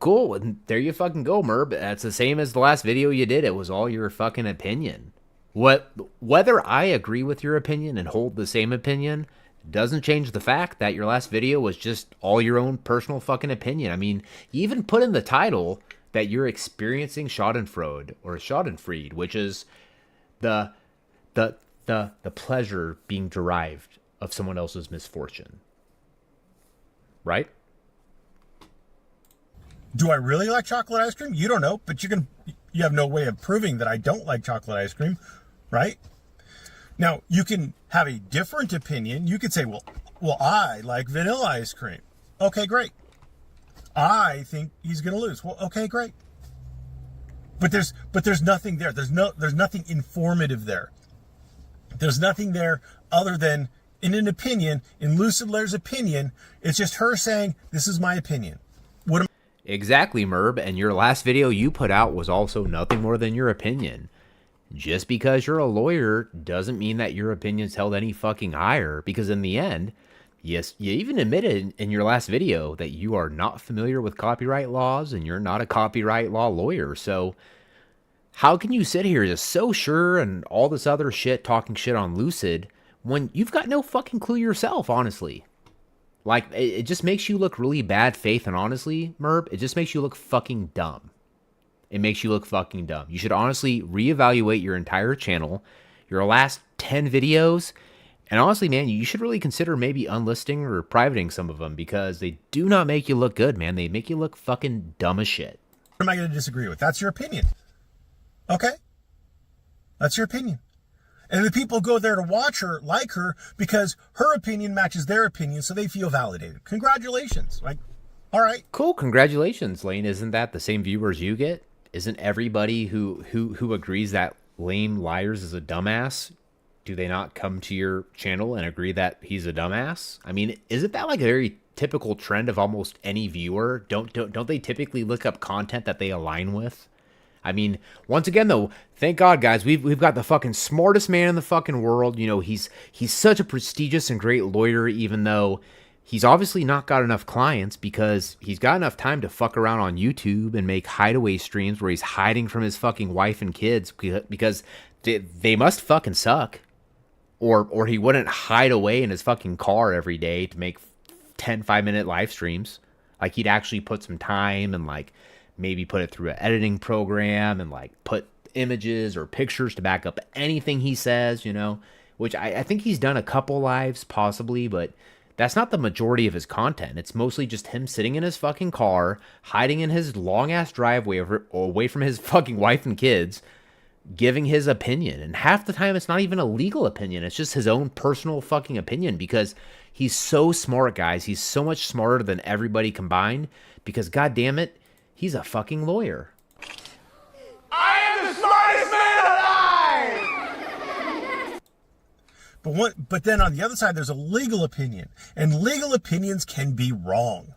Cool, and there you fucking go, Merb. That's the same as the last video you did. It was all your fucking opinion. Whether I agree with your opinion and hold the same opinion doesn't change the fact that your last video was just all your own personal fucking opinion. I mean, you even put in the title that you're experiencing Schadenfreude or Schadenfreude, which is the pleasure being derived of someone else's misfortune. Right? Do I really like chocolate ice cream? You don't know, but you have no way of proving that I don't like chocolate ice cream, right? Now, you can have a different opinion. You could say, well, I like vanilla ice cream. Okay, great. I think he's going to lose. Well, okay, great. But there's nothing there. There's nothing informative there. There's nothing there other than in an opinion, in Lucid Lair's opinion, it's just her saying, this is my opinion. Exactly, Merb, and your last video you put out was also nothing more than your opinion. Just because you're a lawyer doesn't mean that your opinion's held any fucking higher, because in the end, yes, you even admitted in your last video that you are not familiar with copyright laws and you're not a copyright law lawyer, so how can you sit here just so sure and all this other shit talking shit on Lucid when you've got no fucking clue yourself, honestly? Like, it just makes you look really bad faith, and honestly, Merb, it just makes you look fucking dumb. It makes you look fucking dumb. You should honestly reevaluate your entire channel, your last 10 videos, and honestly, man, you should really consider maybe unlisting or privating some of them because they do not make you look good, man. They make you look fucking dumb as shit. What am I going to disagree with? That's your opinion. Okay? That's your opinion. And the people go there to watch her, like her, because her opinion matches their opinion, so they feel validated. Congratulations. Like, all right. Cool. Congratulations, Lane. Isn't that the same viewers you get? Isn't everybody who agrees that Lame Liars is a dumbass, do they not come to your channel and agree that he's a dumbass? I mean, isn't that like a very typical trend of almost any viewer? Don't they typically look up content that they align with? I mean, once again, though, thank God, guys, we've got the fucking smartest man in the fucking world. You know, he's such a prestigious and great lawyer, even though he's obviously not got enough clients because he's got enough time to fuck around on YouTube and make hideaway streams where he's hiding from his fucking wife and kids because they must fucking suck. Or he wouldn't hide away in his fucking car every day to make 10 5-minute live streams. Like, he'd actually put some time and, like, maybe put it through an editing program and like put images or pictures to back up anything he says, you know, which I think he's done a couple lives possibly, but that's not the majority of his content. It's mostly just him sitting in his fucking car, hiding in his long ass driveway away from his fucking wife and kids, giving his opinion. And half the time it's not even a legal opinion. It's just his own personal fucking opinion because he's so smart, guys. He's so much smarter than everybody combined because, god damn it, he's a fucking lawyer. But then on the other side, there's a legal opinion, and legal opinions can be wrong.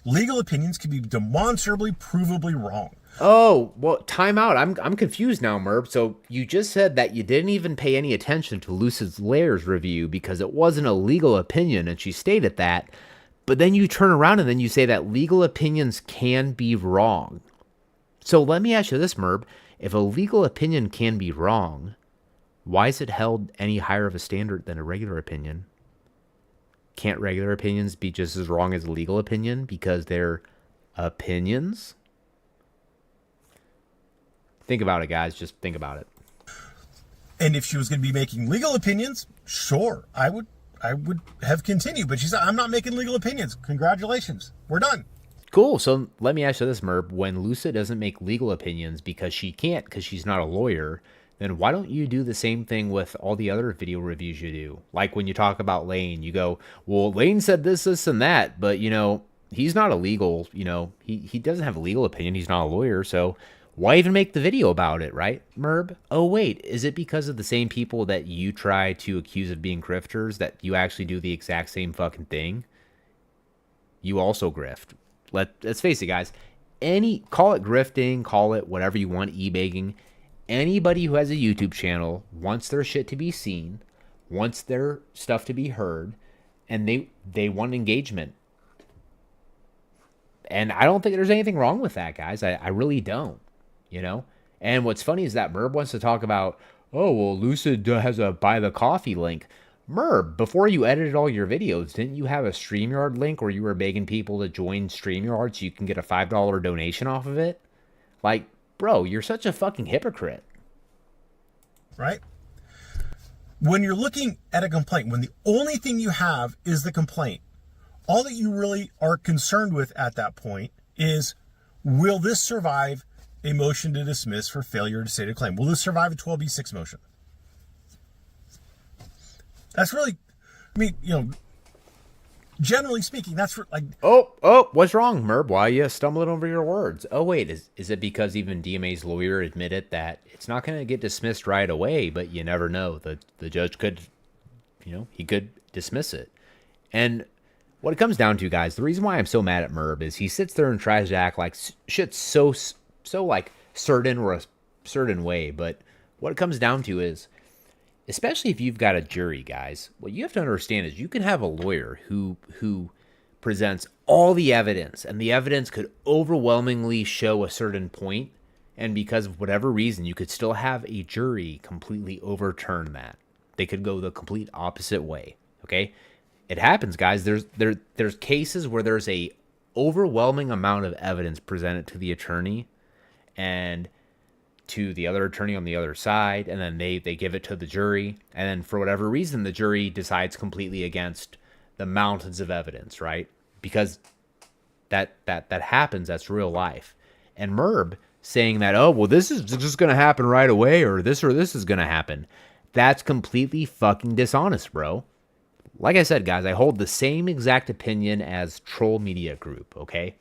Legal opinions can be demonstrably, provably wrong. Oh, well, time out. I'm confused now, Merb. So you just said that you didn't even pay any attention to Lucid's Lair's review because it wasn't a legal opinion, and she stated that. But then you turn around and then you say that legal opinions can be wrong. So let me ask you this, Merb. If a legal opinion can be wrong, why is it held any higher of a standard than a regular opinion? Can't regular opinions be just as wrong as a legal opinion because they're opinions? Think about it, guys. Just think about it. And if she was going to be making legal opinions, sure, I would have continued. But she said, I'm not making legal opinions. Congratulations. We're done. Cool. So let me ask you this, Merb. When Lucid doesn't make legal opinions because she can't, because she's not a lawyer, then why don't you do the same thing with all the other video reviews you do? Like when you talk about Lane, you go, well, Lane said this, this, and that, but, he's not a legal, he doesn't have a legal opinion. He's not a lawyer, so why even make the video about it, right, Merb? Oh, wait, is it because of the same people that you try to accuse of being grifters that you actually do the exact same fucking thing? You also grift. Let's face it, guys. Call it grifting, call it whatever you want, ebegging. Anybody who has a YouTube channel wants their shit to be seen, wants their stuff to be heard, and they want engagement. And I don't think there's anything wrong with that, guys. I really don't. And what's funny is that Merb wants to talk about, oh, well, Lucid has a buy the coffee link. Merb, before you edited all your videos, didn't you have a StreamYard link where you were begging people to join StreamYard so you can get a $5 donation off of it? Like, bro, you're such a fucking hypocrite. Right? When you're looking at a complaint, when the only thing you have is the complaint, all that you really are concerned with at that point is, will this survive a motion to dismiss for failure to state a claim? Will this survive a 12B6 motion? That's really, generally speaking, that's like... Oh, what's wrong, Merb? Why are you stumbling over your words? Oh, wait, is it because even DMA's lawyer admitted that it's not going to get dismissed right away, but you never know. The judge could, he could dismiss it. And what it comes down to, guys, the reason why I'm so mad at Merb is he sits there and tries to act like shit's so like certain or a certain way, but what it comes down to is, especially if you've got a jury, guys, what you have to understand is you can have a lawyer who presents all the evidence, and the evidence could overwhelmingly show a certain point, and because of whatever reason, you could still have a jury completely overturn that. They could go the complete opposite way, okay? It happens, guys. There's cases where there's a overwhelming amount of evidence presented to the attorney and to the other attorney on the other side, and then they give it to the jury, and then for whatever reason the jury decides completely against the mountains of evidence, right? Because that happens. That's real life. And Merb saying that, oh, well, this is just going to happen right away, or this is going to happen, that's completely fucking dishonest, bro. Like I said, guys, I hold the same exact opinion as Troll Media Group, okay?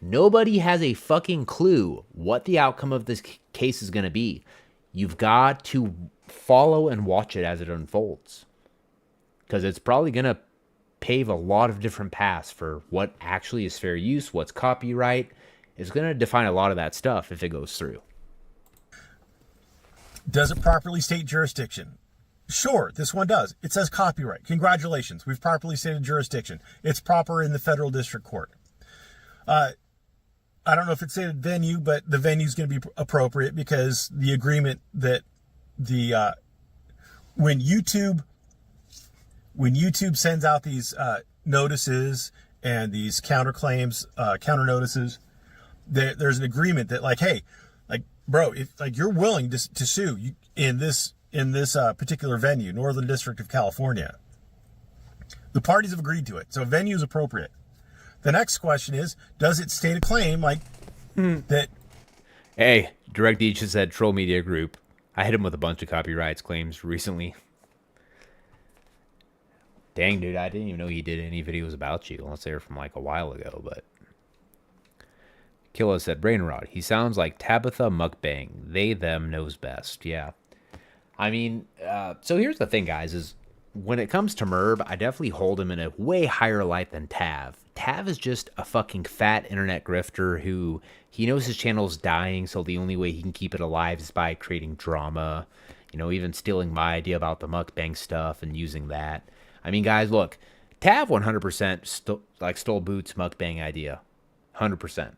Nobody has a fucking clue what the outcome of this case is going to be. You've got to follow and watch it as it unfolds, because it's probably going to pave a lot of different paths for what actually is fair use, what's copyright. It's going to define a lot of that stuff if it goes through. Does it properly state jurisdiction? Sure, this one does. It says copyright. Congratulations. We've properly stated jurisdiction. It's proper in the federal district court. I don't know if it stated venue, but the venue is going to be appropriate because the agreement that when YouTube sends out these notices and these counterclaims, counter notices, there's an agreement that, like, hey, like, bro, if like you're willing to sue in this particular venue, Northern District of California, the parties have agreed to it, so venue is appropriate. The next question is, does it state a claim like that? Hey, DirectD just said Troll Media Group. I hit him with a bunch of copyrights claims recently. Dang, dude, I didn't even know he did any videos about you, unless they were from like a while ago, but... Killa said, Brainrod, he sounds like Tabitha Mukbang. They, them knows best. Yeah. I mean, so here's the thing, guys, is when it comes to Merb, I definitely hold him in a way higher light than Tav. Tav is just a fucking fat internet grifter who he knows his channel's dying, so the only way he can keep it alive is by creating drama. You know, even stealing my idea about the mukbang stuff and using that. I mean, guys, look, Tav 100% stole Boots' mukbang idea, 100%,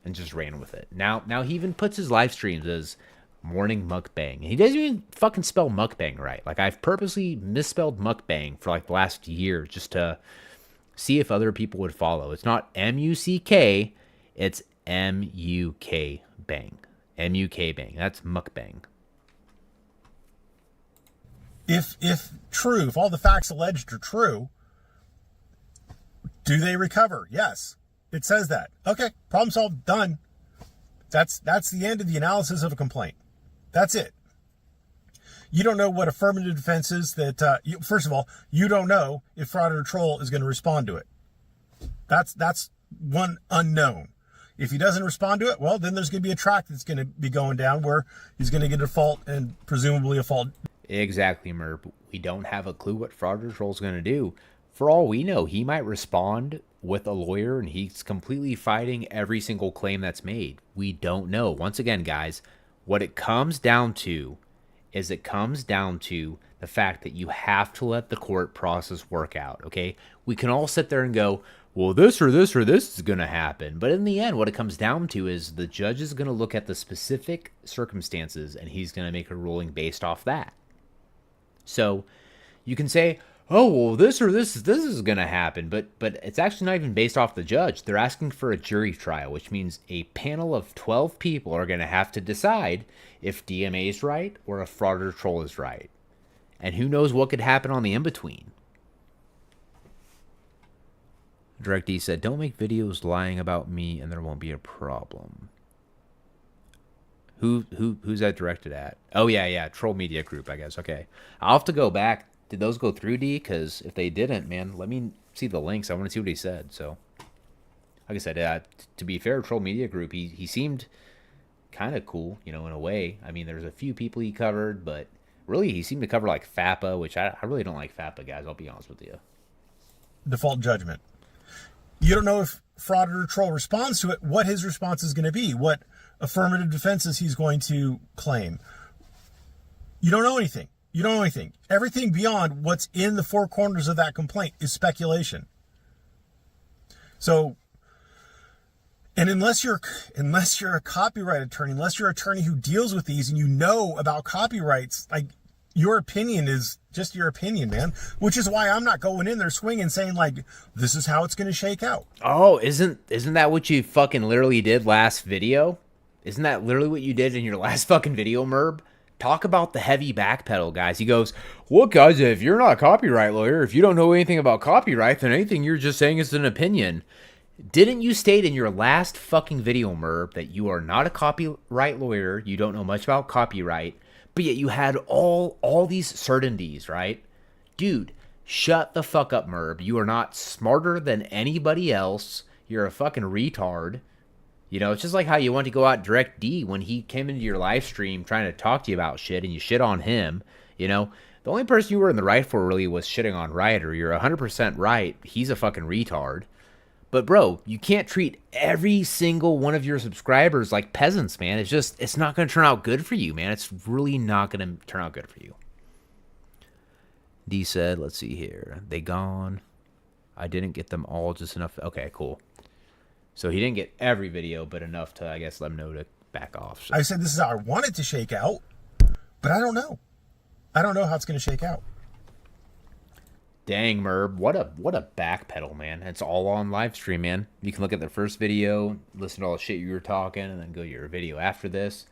and just ran with it. Now he even puts his live streams as morning mukbang. He doesn't even fucking spell mukbang right. Like, I've purposely misspelled mukbang for like the last year just to see if other people would follow. It's not M-U-C-K, it's M-U-K bang. M-U-K bang. That's mukbang. If true, if all the facts alleged are true, do they recover? Yes. It says that. Okay, problem solved, done. That's the end of the analysis of a complaint. That's it. You don't know what affirmative defense is that, first of all, you don't know if fraud or troll is going to respond to it. That's one unknown. If he doesn't respond to it, well, then there's going to be a track that's going to be going down where he's going to get a fault and presumably a fault. Exactly, Merb. We don't have a clue what fraud or troll is going to do. For all we know, he might respond with a lawyer and he's completely fighting every single claim that's made. We don't know. Once again, guys, what it comes down to is the fact that you have to let the court process work out, okay? We can all sit there and go, well, this or this or this is going to happen. But in the end, what it comes down to is the judge is going to look at the specific circumstances and he's going to make a ruling based off that. So you can say, oh, well, this or this is going to happen, but it's actually not even based off the judge. They're asking for a jury trial, which means a panel of 12 people are going to have to decide if DMA is right or if fraud or troll is right. And who knows what could happen on the in-between. Direct D said, don't make videos lying about me and there won't be a problem. Who's that directed at? Oh, yeah, Troll Media Group, I guess. Okay. I'll have to go back. Did those go through, D? Because if they didn't, man, let me see the links. I want to see what he said. So, like I said, to be fair, Troll Media Group, he seemed kind of cool, you know, in a way. I mean, there's a few people he covered, but really he seemed to cover, like, FAPA, which I really don't like FAPA, guys. I'll be honest with you. Default judgment. You don't know if fraud or troll responds to it, what his response is going to be, what affirmative defenses he's going to claim. You don't know anything. You don't know anything. Everything beyond what's in the four corners of that complaint is speculation. So, and unless you're a copyright attorney, unless you're an attorney who deals with these and you know about copyrights, like, your opinion is just your opinion, man. Which is why I'm not going in there swinging saying, like, this is how it's going to shake out. Oh, isn't that what you fucking literally did last video? Isn't that literally what you did in your last fucking video, Merb? Talk about the heavy backpedal, guys. He goes, look, guys, if you're not a copyright lawyer, if you don't know anything about copyright, then anything you're just saying is an opinion. Didn't you state in your last fucking video, Merb, that you are not a copyright lawyer, you don't know much about copyright, but yet you had all these certainties, right? Dude, shut the fuck up, Merb. You are not smarter than anybody else. You're a fucking retard. You know, it's just like how you want to go out Direct D when he came into your live stream trying to talk to you about shit and you shit on him. You know, the only person you were in the right for really was shitting on Ryder. You're 100% right. He's a fucking retard. But bro, you can't treat every single one of your subscribers like peasants, man. It's not going to turn out good for you, man. It's really not going to turn out good for you. D said, let's see here. They gone. I didn't get them all just enough. Okay, cool. So he didn't get every video, but enough to, I guess, let him know to back off. So. I said this is how I want it to shake out, but I don't know. I don't know how it's going to shake out. Dang, Merb, what a backpedal, man. It's all on live stream, man. You can look at the first video, listen to all the shit you were talking, and then go to your video after this.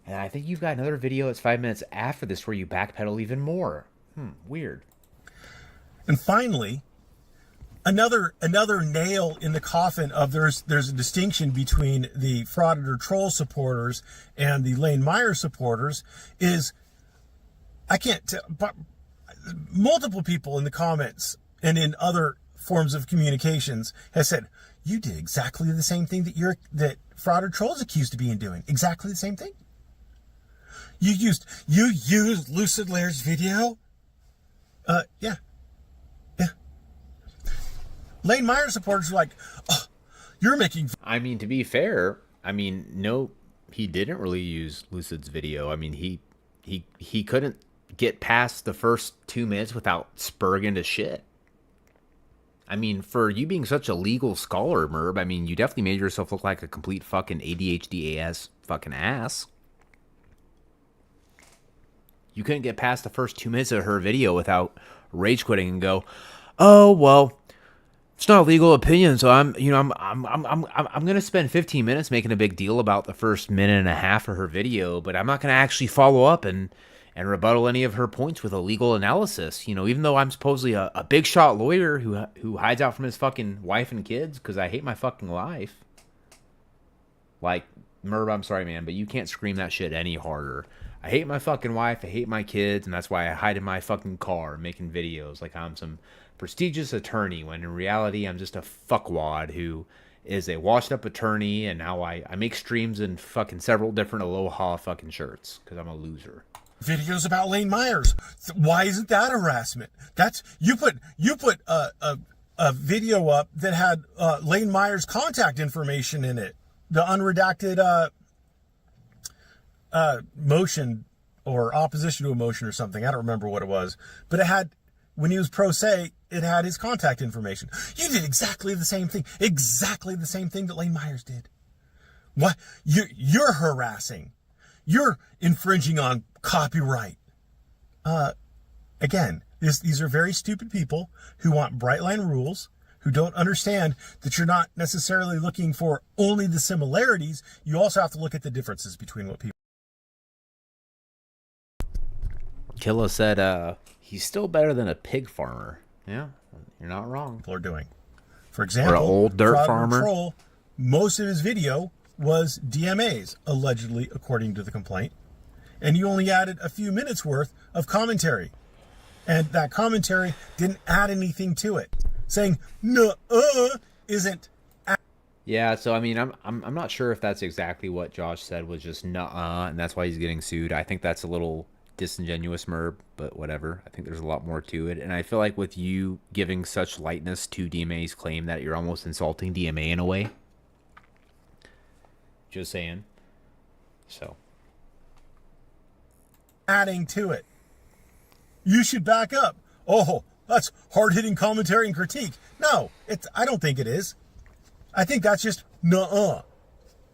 And I think you've got another video that's 5 minutes after this where you backpedal even more. Weird. And finally, another nail in the coffin of there's a distinction between the fraud or troll supporters and the Lane Meyer supporters is, I can't tell, but multiple people in the comments and in other forms of communications has said, you did exactly the same thing that fraud or troll is accused of being doing. Exactly the same thing. You used Lucid Lair's video? Yeah, Lane Meyer supporters are like, oh, you're making... I mean, to be fair, I mean, no, he didn't really use Lucid's video. I mean, he couldn't get past the first 2 minutes without spurging to shit. I mean, for you being such a legal scholar, Merb, I mean, you definitely made yourself look like a complete fucking ADHD ass fucking ass. You couldn't get past the first 2 minutes of her video without rage quitting and go, "Oh well, it's not a legal opinion, so I'm gonna spend 15 minutes making a big deal about the first minute and a half of her video, but I'm not gonna actually follow up and rebuttal any of her points with a legal analysis. You know, even though I'm supposedly a big shot lawyer who hides out from his fucking wife and kids because I hate my fucking life." Like, Merb, I'm sorry, man, but you can't scream that shit any harder. I hate my fucking wife, I hate my kids, and that's why I hide in my fucking car making videos like I'm some prestigious attorney, when in reality I'm just a fuckwad who is a washed up attorney, and now I make streams in fucking several different Aloha fucking shirts because I'm a loser. Videos about Lane Myers. Why isn't that harassment? That's you put a video up that had Lane Myers' contact information in it, the unredacted motion or opposition to a motion or something. I don't remember what it was, but it had, when he was pro se, it had his contact information. You did exactly the same thing that Lane Myers did. What? You're harassing. You're infringing on copyright. Again, these are very stupid people who want bright line rules, who don't understand that you're not necessarily looking for only the similarities. You also have to look at the differences between what people. Killa said, he's still better than a pig farmer. Yeah, you're not wrong. People are doing. For example, or an old dirt Fraud farmer. Patrol, most of his video was DMAs, allegedly, according to the complaint. And you only added a few minutes worth of commentary. And that commentary didn't add anything to it. Saying, isn't. Yeah, so I mean, I'm not sure if that's exactly what Josh said was just nuh-uh, and that's why he's getting sued. I think that's a little disingenuous, Merb, but whatever. I think there's a lot more to it, and I feel like with you giving such lightness to DMA's claim that you're almost insulting DMA in a way. Just saying. So. Adding to it. You should back up. Oh, that's hard-hitting commentary and critique. No, I don't think it is. I think that's just nuh-uh.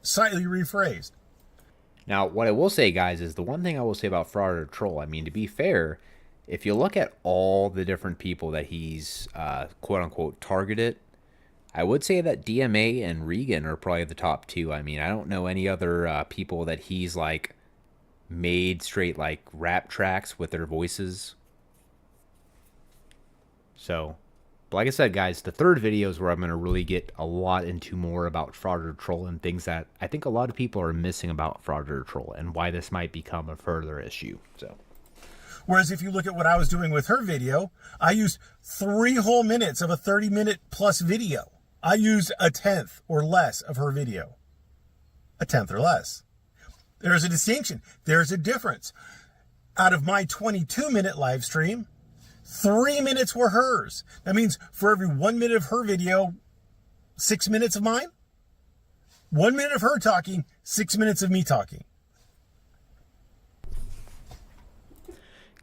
Slightly rephrased. Now, what I will say, guys, is the one thing I will say about Fraud or Troll, I mean, to be fair, if you look at all the different people that he's quote-unquote targeted, I would say that DMA and Regan are probably the top two. I mean, I don't know any other people that he's, like, made straight, like, rap tracks with their voices. So, but like I said, guys, the third video is where I'm going to really get a lot into more about Fraud or Troll and things that I think a lot of people are missing about Fraud or Troll and why this might become a further issue. So, whereas if you look at what I was doing with her video, I used 3 whole minutes of a 30-minute plus video. I used a tenth or less of her video. A tenth or less. There's a distinction. There's a difference. Out of my 22-minute live stream, 3 minutes were hers. That means for every 1 minute of her video, 6 minutes of mine. 1 minute of her talking, 6 minutes of me talking.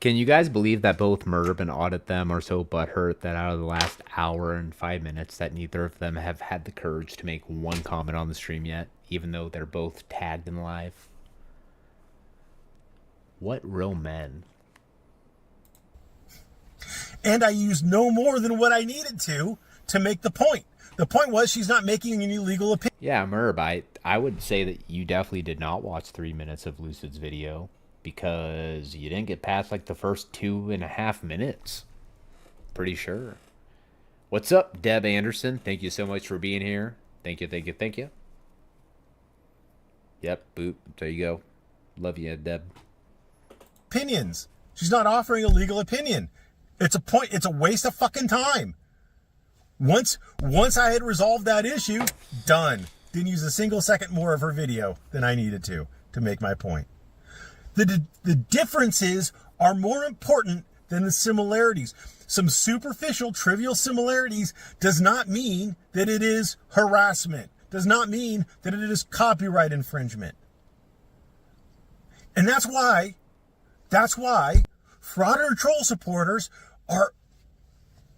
can you guys believe that both Merb and Audit Them are so butthurt that out of the last hour and 5 minutes that neither of them have had the courage to make one comment on the stream yet, even though they're both tagged in live? What real men. And I used no more than what I needed to make the point. The point was she's not making any legal opinion. Yeah, Merb, I would say that you definitely did not watch 3 minutes of Lucid's video because you didn't get past like the first 2.5 minutes. Pretty sure. What's up, Deb Anderson? Thank you so much for being here. Thank you, thank you, thank you. Yep, boop. There you go. Love you, Deb. Opinions. She's not offering a legal opinion. It's a waste of fucking time. Once I had resolved that issue, done. Didn't use a single second more of her video than I needed to make my point. The differences are more important than the similarities. Some superficial, trivial similarities does not mean that it is harassment, does not mean that it is copyright infringement. And that's why fraud or troll supporters are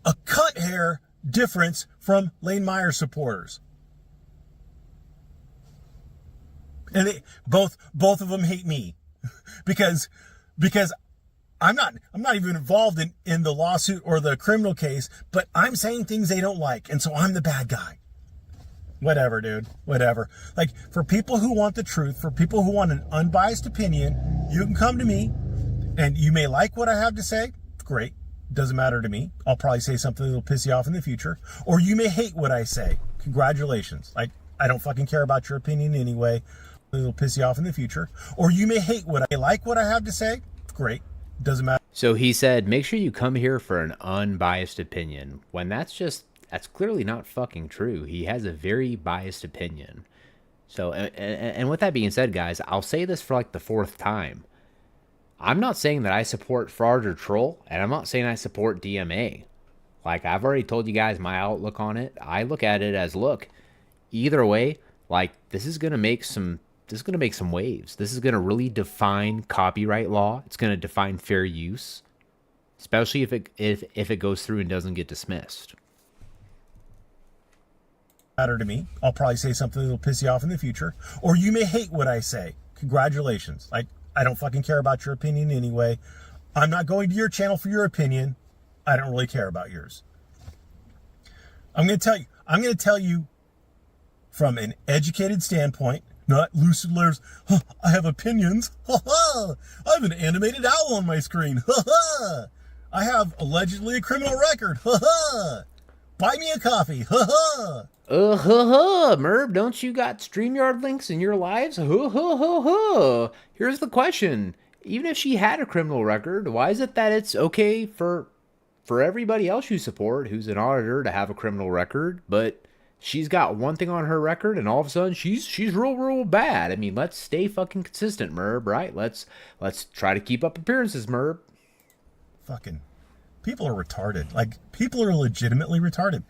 a cut hair difference from Lane Meyer supporters. And both of them hate me because I'm not even involved in the lawsuit or the criminal case, but I'm saying things they don't like, and so I'm the bad guy. Whatever, dude. Whatever. Like, for people who want the truth, for people who want an unbiased opinion, you can come to me, and you may like what I have to say. Great. Doesn't matter to me. I'll probably say something that'll piss you off in the future. Or you may hate what I say. Congratulations. Like, I don't fucking care about your opinion anyway. It'll piss you off in the future. Or you may hate what I like what I have to say. Great. Doesn't matter. So he said, make sure you come here for an unbiased opinion, when that's clearly not fucking true. He has a very biased opinion. So, and with that being said, guys, I'll say this for like the fourth time. I'm not saying that I support fraud or troll, and I'm not saying I support DMA. Like, I've already told you guys my outlook on it. I look at it as, look, either way, like, this is going to make some waves. This is going to really define copyright law. It's going to define fair use, especially if it goes through and doesn't get dismissed. Matter to me. I'll probably say something that'll piss you off in the future. Or you may hate what I say. Congratulations. Like, I don't fucking care about your opinion anyway. I'm not going to your channel for your opinion. I don't really care about yours. I'm going to tell you from an educated standpoint, not lucid layers. Huh, I have opinions. Ha ha. I have an animated owl on my screen. Ha ha. I have allegedly a criminal record. Ha ha. Buy me a coffee. Ha ha. Merb, don't you got StreamYard links in your lives? Here's the question. Even if she had a criminal record, why is it that it's okay for everybody else you support who's an auditor to have a criminal record, but she's got one thing on her record and all of a sudden she's real bad? I mean, let's stay fucking consistent, Merb, right? Let's try to keep up appearances, Merb. Fucking people are retarded. Like, people are legitimately retarded.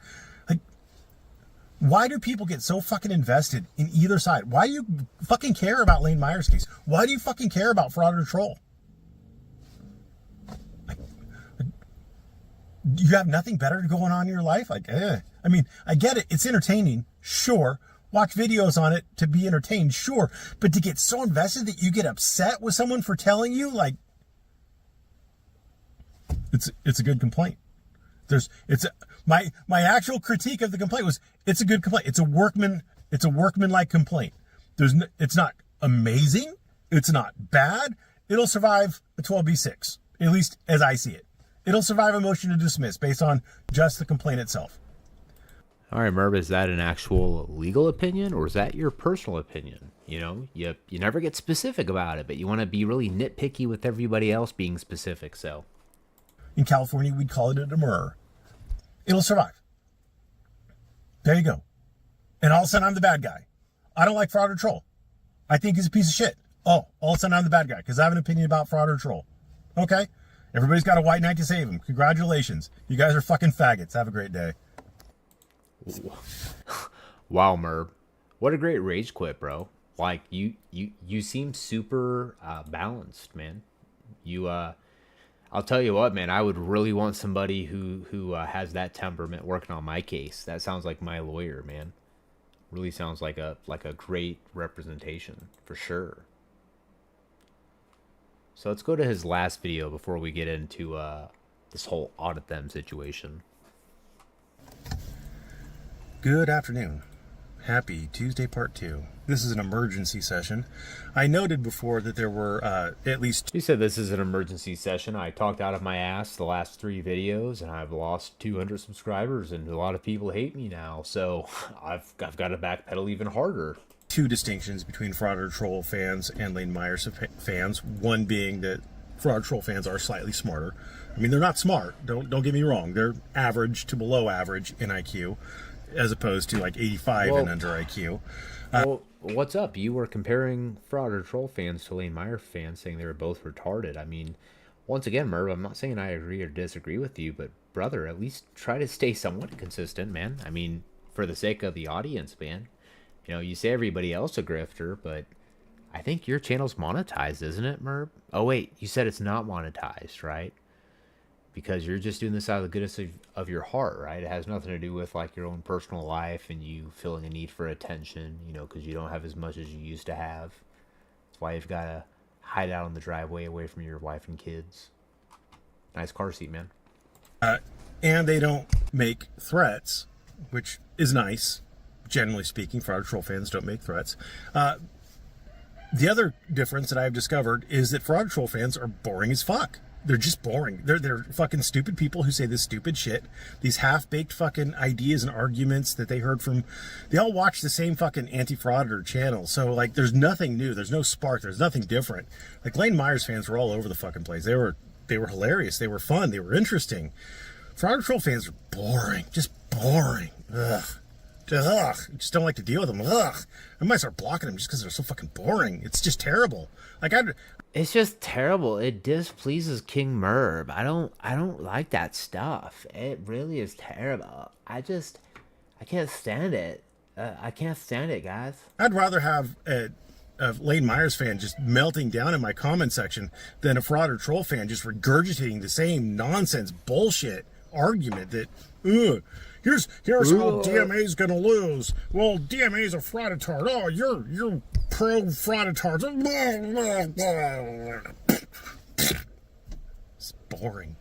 Why do people get so fucking invested in either side? Why do you fucking care about Lane Meyer's case? Why do you fucking care about fraud or troll? You have nothing better going on in your life? I mean, I get it. It's entertaining. Sure. Watch videos on it to be entertained. Sure. But to get so invested that you get upset with someone for telling you, like, it's a good complaint. My actual critique of the complaint was, it's a good complaint. It's a workmanlike complaint. It's not amazing. It's not bad. It'll survive a 12B6, at least as I see it. It'll survive a motion to dismiss based on just the complaint itself. All right, Merb, is that an actual legal opinion or is that your personal opinion? You know, you never get specific about it, but you want to be really nitpicky with everybody else being specific, so. In California, we'd call it a demurrer. It'll survive. There you go. And all of a sudden, I'm the bad guy. I don't like fraud or troll. I think he's a piece of shit. Oh, all of a sudden, I'm the bad guy because I have an opinion about fraud or troll. Okay? Everybody's got a white knight to save him. Congratulations. You guys are fucking faggots. Have a great day. Wow, Merb. What a great rage quit, bro. Like, you seem super balanced, man. I'll tell you what, man, I would really want somebody who has that temperament working on my case. That sounds like my lawyer, man. Really sounds like a great representation, for sure. So let's go to his last video before we get into this whole Audit Them situation. Good afternoon. Happy Tuesday Part 2. This is an emergency session. I noted before that there were at least... He said this is an emergency session. I talked out of my ass the last 3 videos, and I've lost 200 subscribers, and a lot of people hate me now. So I've got to backpedal even harder. 2 distinctions between fraud or troll fans and Lane Myers fans. One being that fraud or troll fans are slightly smarter. I mean, they're not smart. Don't get me wrong. They're average to below average in IQ, as opposed to like 85 and under IQ. Well, what's up? You were comparing fraud or troll fans to Lane Meyer fans, saying they were both retarded. I mean, Once again, Merb, I'm not saying I agree or disagree with you, but brother, at least try to stay somewhat consistent, man. I mean, for the sake of the audience, man. You know, you say everybody else a grifter, but I think your channel's monetized, isn't it, Merb? Oh, wait, you said it's not monetized, right? Because you're just doing this out of the goodness of your heart, right? It has nothing to do with like your own personal life and you feeling a need for attention, you know, because you don't have as much as you used to have. That's why you've got to hide out in the driveway away from your wife and kids. Nice car seat, man. And they don't make threats, which is nice. Generally speaking, fraud troll fans don't make threats. The other difference that I've discovered is that fraud troll fans are boring as fuck. They're just boring. They're fucking stupid people who say this stupid shit. These half-baked fucking ideas and arguments that they heard from... They all watch the same fucking anti-frauditor channel. So, like, there's nothing new. There's no spark. There's nothing different. Like, Lane Myers fans were all over the fucking place. They were hilarious. They were fun. They were interesting. Fraud troll fans are boring. Just boring. Ugh. Ugh. I just don't like to deal with them. Ugh. I might start blocking them just because they're so fucking boring. It's just terrible. Like, it's just terrible. It displeases King Merb. I don't like that stuff. It really is terrible. I can't stand it. I can't stand it, guys. I'd rather have a Lane Myers fan just melting down in my comment section than a fraud or troll fan just regurgitating the same nonsense bullshit argument that, here's how DMA's gonna lose. Well, DMA's a frauditard. Oh, you're pro frauditard. It's boring.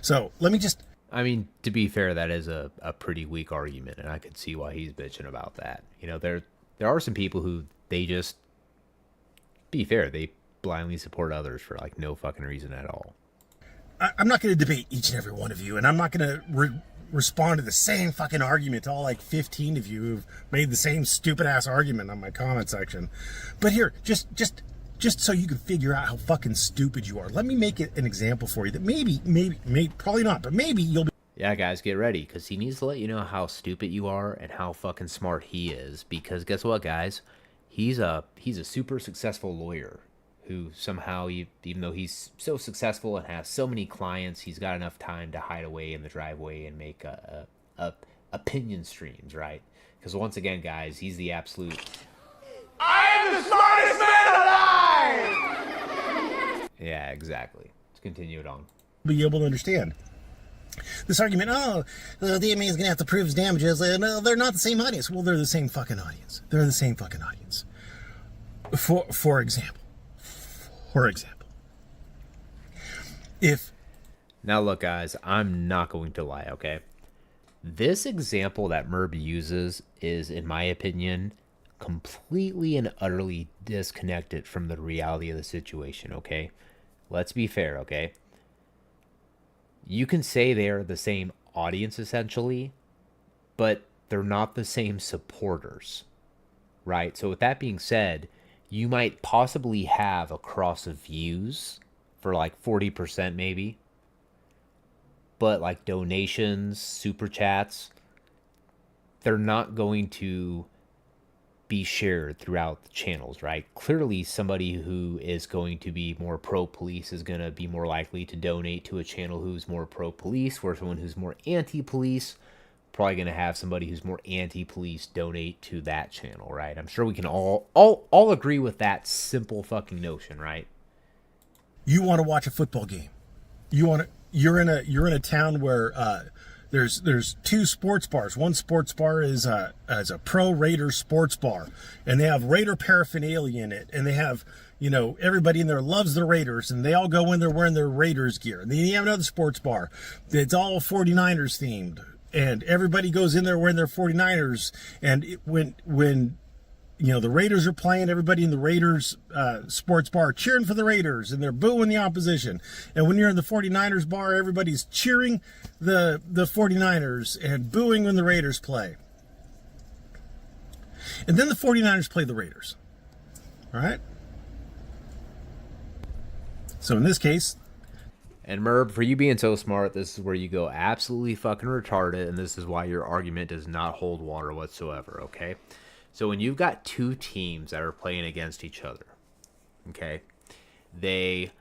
So let me just... I mean, to be fair, that is a pretty weak argument, and I could see why he's bitching about that. You know, there are some people who they just... Be fair, they blindly support others for, like, no fucking reason at all. I'm not going to debate each and every one of you, and I'm not going to respond to the same fucking argument to all like 15 of you who've made the same stupid-ass argument on my comment section. But here, just so you can figure out how fucking stupid you are, let me make it an example for you that maybe, probably not, but maybe you'll be... Yeah, guys, get ready, because he needs to let you know how stupid you are and how fucking smart he is. Because guess what, guys? He's a super successful lawyer who somehow, even though he's so successful and has so many clients, he's got enough time to hide away in the driveway and make opinion streams, right? Because once again, guys, he's the absolute... I am the smartest man alive! Yeah, exactly. Let's continue it on. Be able to understand this argument. The DMA is going to have to prove his damages. No, they're not the same audience. Well, they're the same fucking audience. They're the same fucking audience. For example, if... Now look, guys, I'm not going to lie, okay? This example that Merb uses is, in my opinion, completely and utterly disconnected from the reality of the situation, okay? Let's be fair, okay? You can say they're the same audience, essentially, but they're not the same supporters, right? So with that being said, you might possibly have a cross of views for like 40% maybe, but like donations, super chats, they're not going to be shared throughout the channels, right? Clearly somebody who is going to be more pro-police is going to be more likely to donate to a channel who's more pro-police, where someone who's more anti-police probably going to have somebody who's more anti-police donate to that channel, right? I'm sure we can all agree with that simple fucking notion, right? You want to watch a football game. You're in a town where there's two sports bars. One sports bar is a pro Raiders sports bar, and they have Raider paraphernalia in it, and they have, you know, everybody in there loves the Raiders, and they all go in there wearing their Raiders gear. And then you have another sports bar that's all 49ers themed, and everybody goes in there wearing their 49ers. And when you know the Raiders are playing, everybody in the Raiders sports bar cheering for the Raiders, and they're booing the opposition. And when you're in the 49ers bar, everybody's cheering the 49ers and booing when the Raiders play. And then the 49ers play the Raiders. All right? So in this case... And Merb, for you being so smart, this is where you go absolutely fucking retarded, and this is why your argument does not hold water whatsoever, okay? So when you've got two teams that are playing against each other, okay, they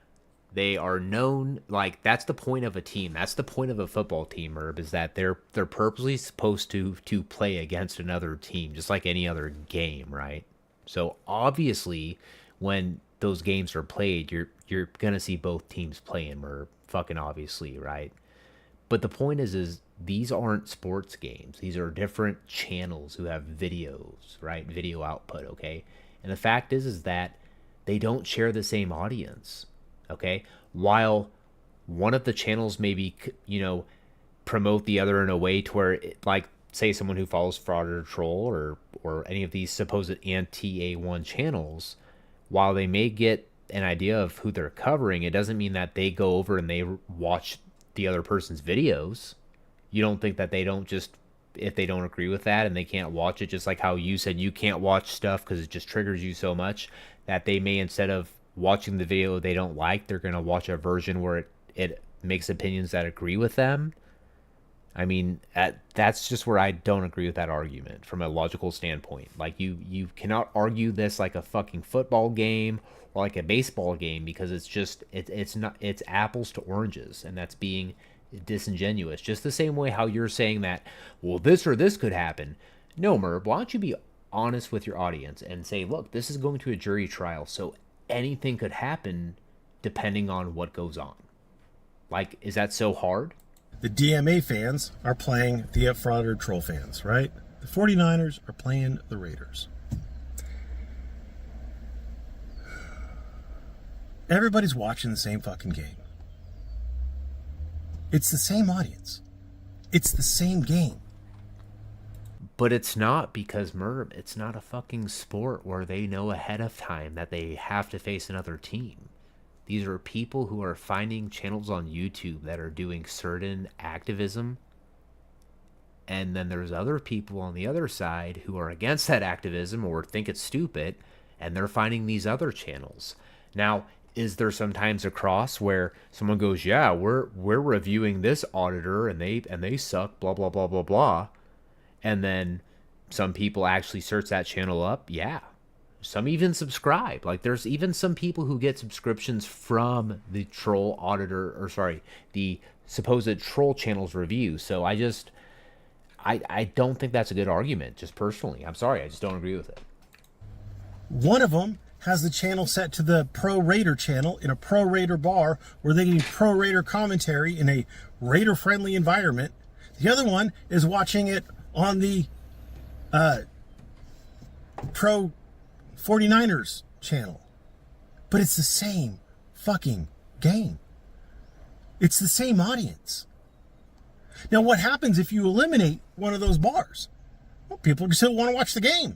They are known, like, that's the point of a team. That's the point of a football team, Merb, is that they're purposely supposed to play against another team, just like any other game, right? So obviously, when those games are played, you're gonna see both teams playing, Merb. Fucking obviously, right? But the point is these aren't sports games. These are different channels who have videos, right? Video output, okay? And the fact is that they don't share the same audience, okay? While one of the channels maybe, promote the other in a way to where, like, say someone who follows Fraud or Troll or any of these supposed anti-A1 channels, while they may get an idea of who they're covering, it doesn't mean that they go over and they watch the other person's videos. You don't think that they don't just, if they don't agree with that and they can't watch it, just like how you said you can't watch stuff because it just triggers you so much, that they may, instead of watching the video they don't like, they're going to watch a version where it makes opinions that agree with them. I mean, that's just where I don't agree with that argument from a logical standpoint. Like, you cannot argue this like a fucking football game or like a baseball game, because it's apples to oranges, and that's being disingenuous. Just the same way how you're saying that, well, this or this could happen. No, Merb, why don't you be honest with your audience and say, look, this is going to a jury trial, so anything could happen depending on what goes on. Like, is that so hard? The DMA fans are playing the Fraud or Troll fans, right? The 49ers are playing the Raiders. Everybody's watching the same fucking game. It's the same audience. It's the same game. But it's not, because, Merb, it's not a fucking sport where they know ahead of time that they have to face another team. These are people who are finding channels on YouTube that are doing certain activism. And then there's other people on the other side who are against that activism or think it's stupid, and they're finding these other channels. Now, is there sometimes a cross where someone goes, yeah, we're reviewing this auditor and they suck, blah, blah, blah, blah, blah. And then some people actually search that channel up? Yeah. Some even subscribe. Like, there's even some people who get subscriptions from the troll auditor, or sorry, the supposed troll channel's review. So I don't think that's a good argument, just personally. I'm sorry, I just don't agree with it. One of them has the channel set to the Pro Raider channel in a Pro Raider bar where they get Pro Raider commentary in a Raider-friendly environment. The other one is watching it on the Pro 49ers channel. But it's the same fucking game. It's the same audience. Now, what happens if you eliminate one of those bars? Well, people still want to watch the game.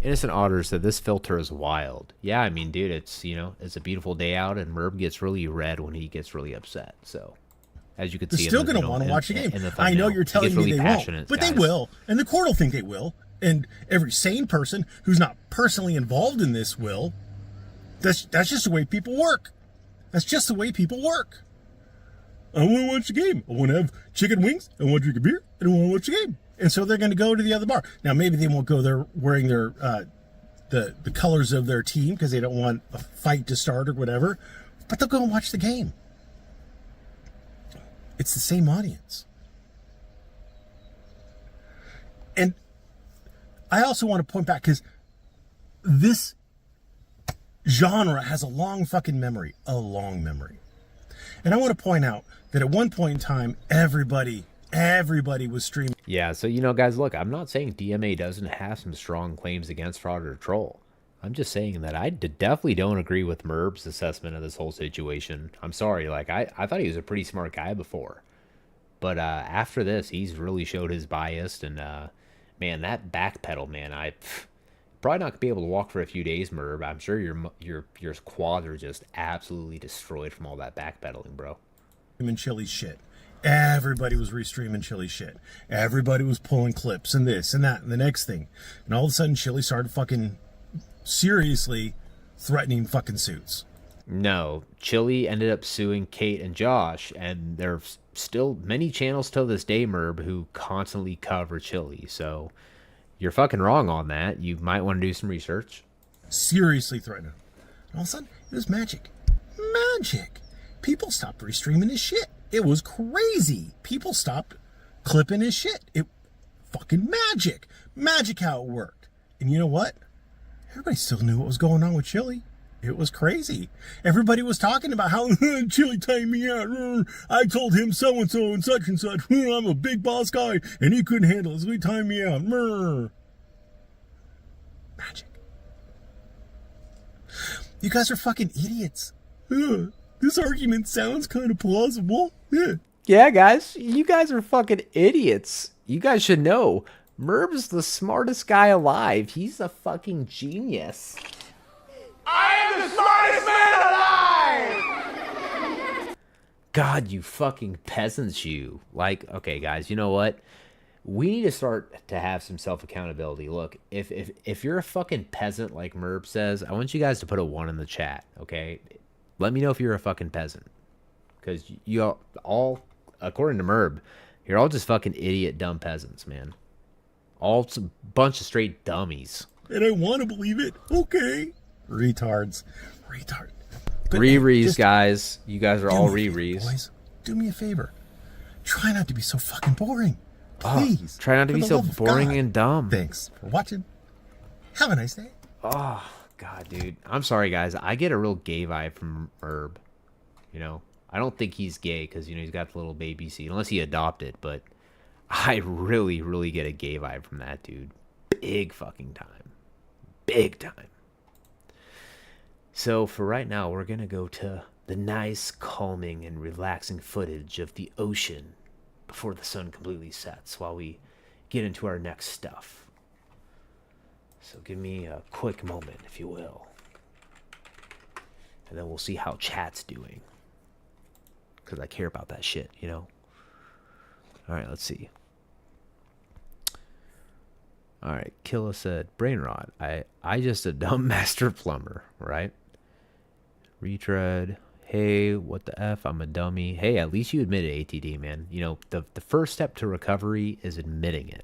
Innocent Otter said this filter is wild. Yeah, I mean, dude, it's a beautiful day out, and Merb gets really red when he gets really upset. So, as you can see, they're still going to want to watch the game. I know you're telling me they won't, but they will, and the court will think they will, and every sane person who's not personally involved in this will. That's just the way people work. That's just the way people work. I want to watch the game. I want to have chicken wings. I want to drink a beer. And I want to watch the game. And so they're going to go to the other bar. Now, maybe they won't go there wearing their the colors of their team because they don't want a fight to start or whatever. But they'll go and watch the game. It's the same audience. And I also want to point back, because this genre has a long fucking memory. A long memory. And I want to point out that at one point in time, everybody was streaming. Yeah, so, guys, look, I'm not saying DMA doesn't have some strong claims against Fraud or Troll. I'm just saying that I definitely don't agree with Merb's assessment of this whole situation. I'm sorry, like, I thought he was a pretty smart guy before. But after this, he's really showed his bias, and, man, that backpedal, man, probably not going to be able to walk for a few days, Merb. I'm sure your quads are just absolutely destroyed from all that backpedaling, bro. And Chili's shit. Everybody was restreaming Chili shit. Everybody was pulling clips and this and that and the next thing. And all of a sudden, Chili started fucking seriously threatening fucking suits. No, Chili ended up suing Kate and Josh, and there's still many channels till this day, Merb, who constantly cover Chili. So you're fucking wrong on that. You might want to do some research. Seriously threatening. And all of a sudden, it was magic. magic. People stopped restreaming his shit. It was crazy. People stopped clipping his shit. It fucking magic. Magic how it worked. And you know what? Everybody still knew what was going on with Chili. It was crazy. Everybody was talking about how Chili timed me out. I told him so-and-so and such and such. I'm a big boss guy, and he couldn't handle it, so he timed me out. Magic. You guys are fucking idiots. This argument sounds kind of plausible. Yeah, guys, you guys are fucking idiots. You guys should know, Merb's the smartest guy alive. He's a fucking genius. I am the smartest man alive! God, you fucking peasants, you. Like, okay, guys, you know what? We need to start to have some self-accountability. Look, if you're a fucking peasant like Merb says, I want you guys to put a 1 in the chat, okay? Let me know if you're a fucking peasant. Because you all, according to Merb, you're all just fucking idiot, dumb peasants, man. All a bunch of straight dummies. And I want to believe it. Okay. Retards. Retard. Re-rees, guys. You guys are all re-rees. Boys, do me a favor. Try not to be so fucking boring. Please. Try not to be so boring and dumb. Thanks for watching. Have a nice day. Oh, God, dude. I'm sorry, guys. I get a real gay vibe from Merb. You know? I don't think he's gay because, you know, he's got the little baby seat. Unless he adopted, but I really, really get a gay vibe from that dude. Big fucking time. Big time. So for right now, we're going to go to the nice, calming, and relaxing footage of the ocean before the sun completely sets while we get into our next stuff. So give me a quick moment, if you will. And then we'll see how chat's doing. Because I care about that shit, you know? Alright, let's see. Alright, Killa said, Brainrot, I just a dumb master plumber, right? Retread, hey, what the F, I'm a dummy. Hey, at least you admitted ATD, man. You know, the first step to recovery is admitting it.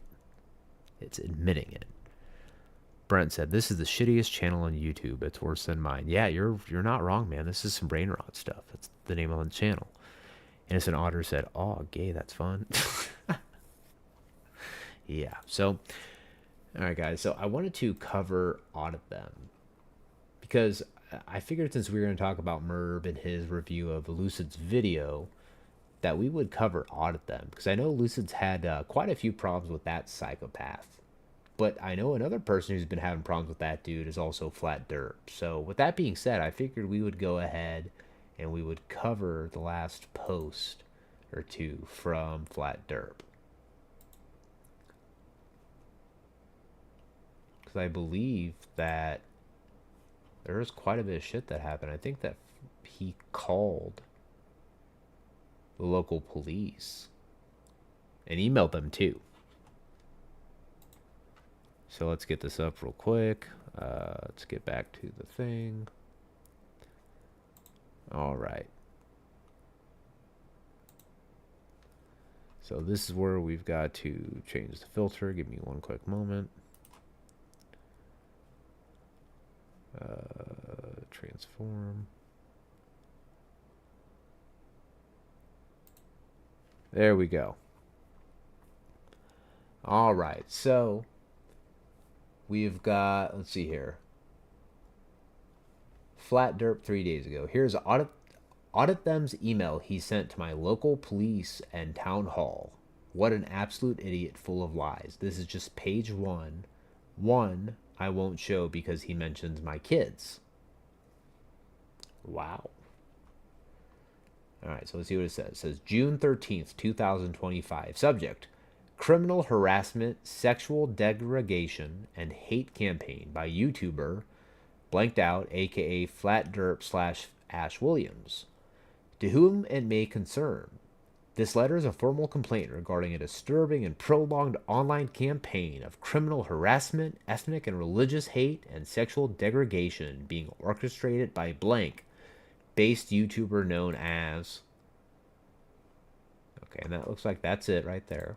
It's admitting it. Brent said, this is the shittiest channel on YouTube. It's worse than mine. Yeah, you're not wrong, man. This is some brain rot stuff. That's the name of the channel. Innocent Otter said, oh, gay, that's fun. Yeah, so, all right, guys. So I wanted to cover Audit Them because I figured since we were going to talk about Merb and his review of Lucid's video, that we would cover Audit Them. Because I know Lucid's had quite a few problems with that psychopath. But I know another person who's been having problems with that dude is also Flat Derp. So with that being said, I figured we would go ahead and we would cover the last post or two from Flat Derp. Because I believe that there was quite a bit of shit that happened. I think that he called the local police and emailed them too. So let's get this up real quick. Let's get back to the thing. All right. So this is where we've got to change the filter. Give me one quick moment. Transform. There we go. All right. So we've got, let's see here. Flat Derp 3 days ago. Here's Audit Them's email he sent to my local police and town hall. What an absolute idiot full of lies. This is just page 1. One I won't show because he mentions my kids. Wow. Alright, so let's see what it says. It says June 13th, 2025. Subject: criminal harassment, sexual degradation, and hate campaign by YouTuber blanked out, aka Flat Derp / Ash Williams. To whom it may concern, this letter is a formal complaint regarding a disturbing and prolonged online campaign of criminal harassment, ethnic and religious hate, and sexual degradation being orchestrated by blank based YouTuber known as... Okay, and that looks like that's it right there.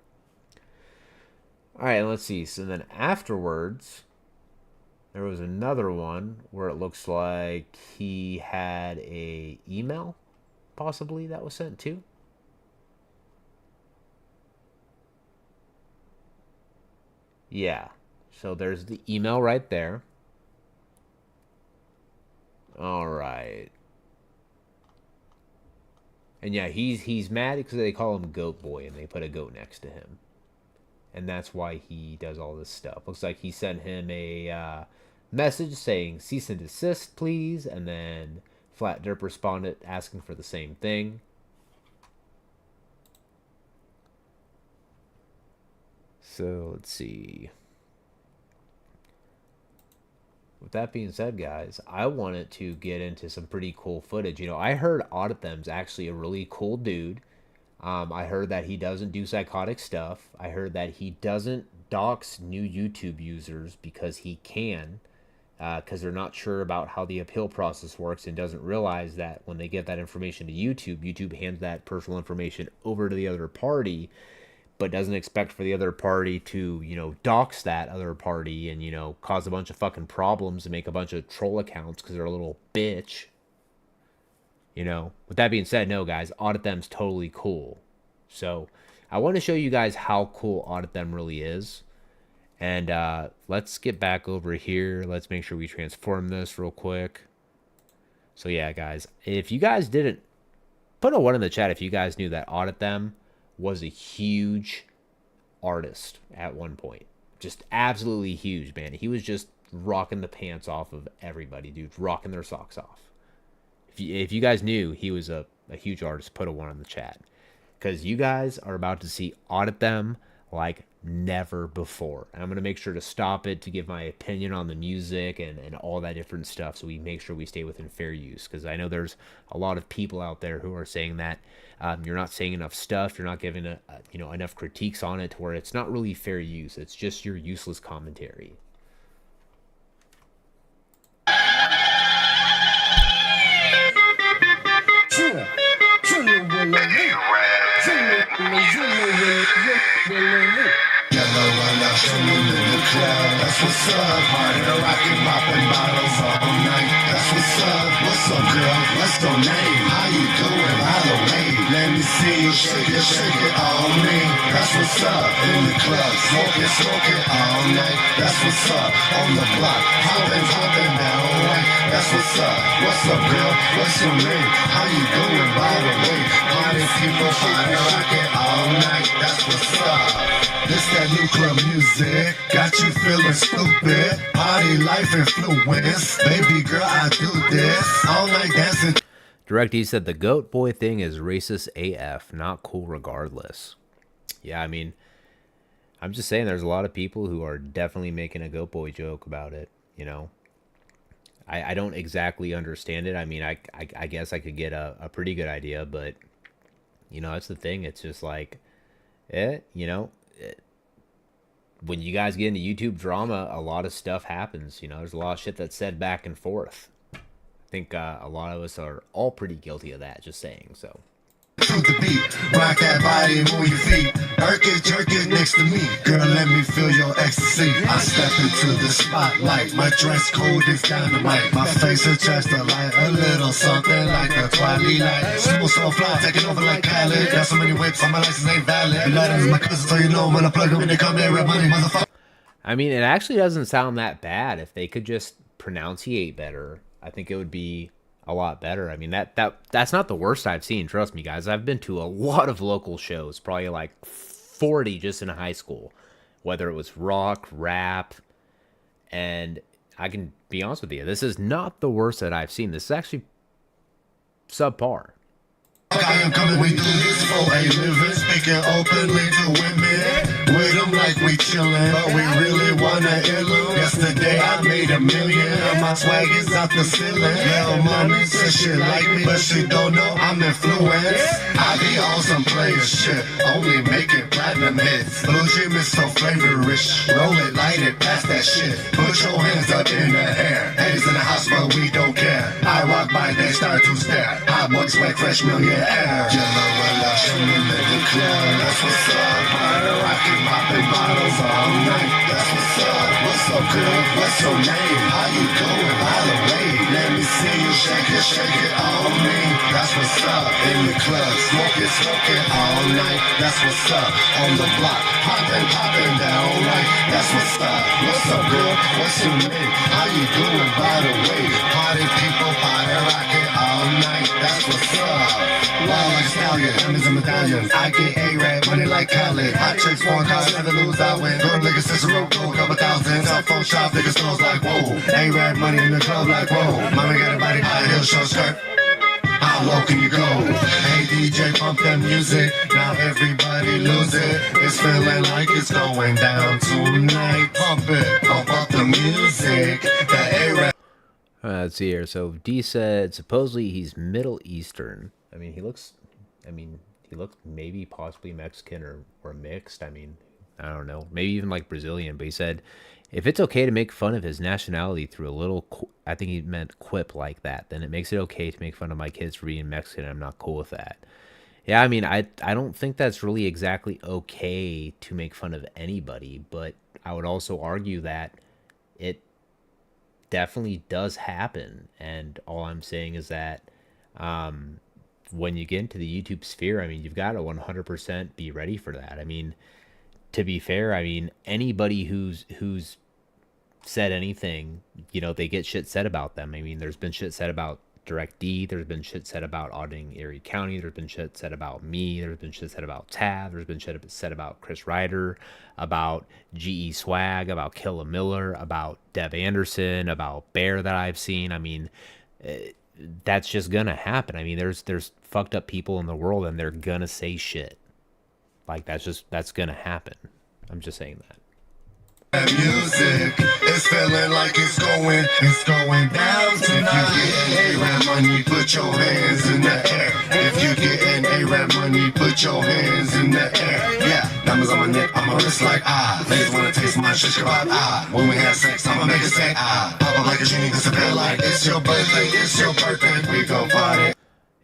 Alright, let's see. So then afterwards, There was another one where it looks like he had a email, possibly, that was sent to. Yeah. So there's the email right there. All right. And yeah, he's mad because they call him Goat Boy and they put a goat next to him. And that's why he does all this stuff. Looks like he sent him a message saying cease and desist, please. And then Flat Derp responded asking for the same thing. So let's see. With that being said, guys, I wanted to get into some pretty cool footage. You know, I heard Audit Them's actually a really cool dude. I heard that he doesn't do psychotic stuff. I heard that he doesn't dox new YouTube users because he can, because they're not sure about how the appeal process works and doesn't realize that when they get that information to YouTube, YouTube hands that personal information over to the other party, but doesn't expect for the other party to, you know, dox that other party and, you know, cause a bunch of fucking problems and make a bunch of troll accounts because they're a little bitch. You know, with that being said, no, guys, Audit Them's totally cool. So I want to show you guys how cool Audit Them really is. And let's get back over here. Let's make sure we transform this real quick. So yeah, guys, if you guys didn't, put a 1 in the chat if you guys knew that Audit Them was a huge artist at one point. Just absolutely huge, man. He was just rocking the pants off of everybody, dude. Rocking their socks off. If you guys knew he was a huge artist, put a 1 in the chat. Because you guys are about to see Audit Them like never before. And I'm going to make sure to stop it to give my opinion on the music and all that different stuff, so we make sure we stay within fair use. Because I know there's a lot of people out there who are saying that you're not saying enough stuff, you're not giving you know, enough critiques on it to where it's not really fair use. It's just your useless commentary. That's what's up. Party rockin', mopping bottles all night. That's what's up. What's up, girl? What's your name? How you doing? By the way, let me see you shake it all night. That's what's up in the club. Smoking all night. That's what's up on the block. Hopping down right. That's what's up. What's up, girl? What's your name? How you doing? By the way, party people, party rockin' all night. That's what's up. This that new club music, got you feeling stupid. Party life influence, baby girl, I do this all night dancing. Direct E said the Goat Boy thing is racist AF, not cool regardless. Yeah, I mean, I'm just saying there's a lot of people who are definitely making a Goat Boy joke about it, you know. I don't exactly understand it. I mean, I guess I could get a pretty good idea, but, you know, that's the thing. It's just like, you know, when you guys get into YouTube drama, a lot of stuff happens. You know, there's a lot of shit that's said back and forth. I think a lot of us are all pretty guilty of that, just saying, so. To the beat, rock that body, move your feet. Jerk it next to me. Girl, let me feel your ecstasy. I step into the spotlight. My dress code is dynamite. My face attracts the light. A little something like a twilight. Smooth so fly, taking over like Khaled. Got so many whips, my license ain't valid. And that is my cousin, so you know when I plug them in, they come here, rap money, motherfucker. I mean, it actually doesn't sound that bad. If they could just pronunciate better, I think it would be a lot better. I mean, that's not the worst I've seen. Trust me, guys. I've been to a lot of local shows, probably like 40 just in high school, whether it was rock, rap, and I can be honest with you, this is not the worst that I've seen. This is actually subpar. I am coming, we do this for a living, speaking openly to women. With them like we chillin', but we really wanna ill 'em. Yesterday I made $1 million, and my swag is out the ceiling. Little mommy says she like me, but she don't know I'm influenced. I be on some player shit, only making platinum hits. Blue Jim is so flavorish, roll it, light it, pass that shit. Put your hands up in the air, haters in the house, but we don't care. I walk by, they start to stare. Hot boy swag, fresh millionaire. Yellow, I love you, club, that's what's up. Party rockin', poppin' bottles all night. That's what's up. What's up, girl? What's your name? How you doing? By the way, let me see you shake it on me. That's what's up. In the club, smoking all night. That's what's up. On the block, poppin' down right. That's what's up. What's up, girl? What's your name? How you doing? By the way, party people, party rockin' all night. That's what's up. Wild like stallion, diamonds and medallions. I get A-Rap, money like Khaled. Hot chicks, foreign cars, never lose, I win. Girl, niggas, Cicero, go, couple thousand. Cell phone shop, niggas, stores like, whoa. A-Rap, money in the club like, whoa. Mama got a body, high heel, short skirt. How low can you go? Hey DJ, pump that music. Now everybody lose it. It's feeling like it's going down tonight. Pump it, pump up the music. The A-Rap. Let's see here. So D said supposedly he's Middle Eastern. He looks maybe possibly Mexican or mixed. I don't know. Maybe even like Brazilian. But he said if it's okay to make fun of his nationality through a little, I think he meant quip like that, then it makes it okay to make fun of my kids for being Mexican. I'm not cool with that. Yeah, I don't think that's really exactly okay to make fun of anybody, but I would also argue that it definitely does happen. And all I'm saying is that when you get into the YouTube sphere, you've got to 100% be ready for that. To be fair, anybody who's said anything, they get shit said about them. There's been shit said about DirectD. There's been shit said about auditing Erie County. There's been shit said about me. There's been shit said about Tav. There's been shit said about Chris Ryder, about GE Swag, about Killa Miller, about Dev Anderson, about Bear that I've seen. That's just gonna happen. There's fucked up people in the world, and they're gonna say shit. Like that's gonna happen. I'm just saying that. Music, it's feeling like it's going down tonight. If you getting A-Rap money, put your hands in the air. If you getting A-Rap money, put your hands in the air. Yeah, diamonds on my neck, on my wrist like ladies wanna taste my shish kebab when we have sex, I'ma make it say pop up like a genie, disappear like it's your birthday, we gon' party.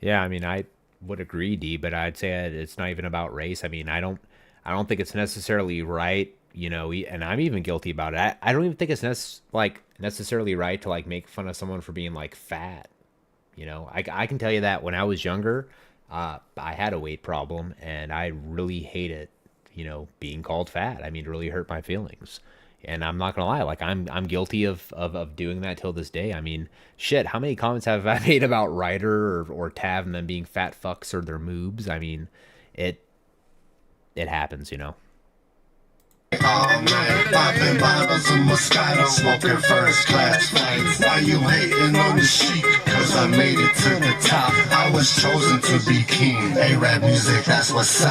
Yeah, I would agree, D, but I'd say it's not even about race. I don't think it's necessarily right. And I'm even guilty about it. I don't even think it's necessarily right to make fun of someone for being fat. I can tell you that when I was younger, I had a weight problem and I really hated, being called fat. It really hurt my feelings. And I'm not gonna lie, I'm guilty of doing that till this day. Shit, how many comments have I made about Ryder or Tav and them being fat fucks or their moobs? It happens, All night, popping bottles of Moscato, smoking first class flights. Why you hating on the sheep? Cause I made it to the top. I was chosen to be king. A-Rap music, that's what's up.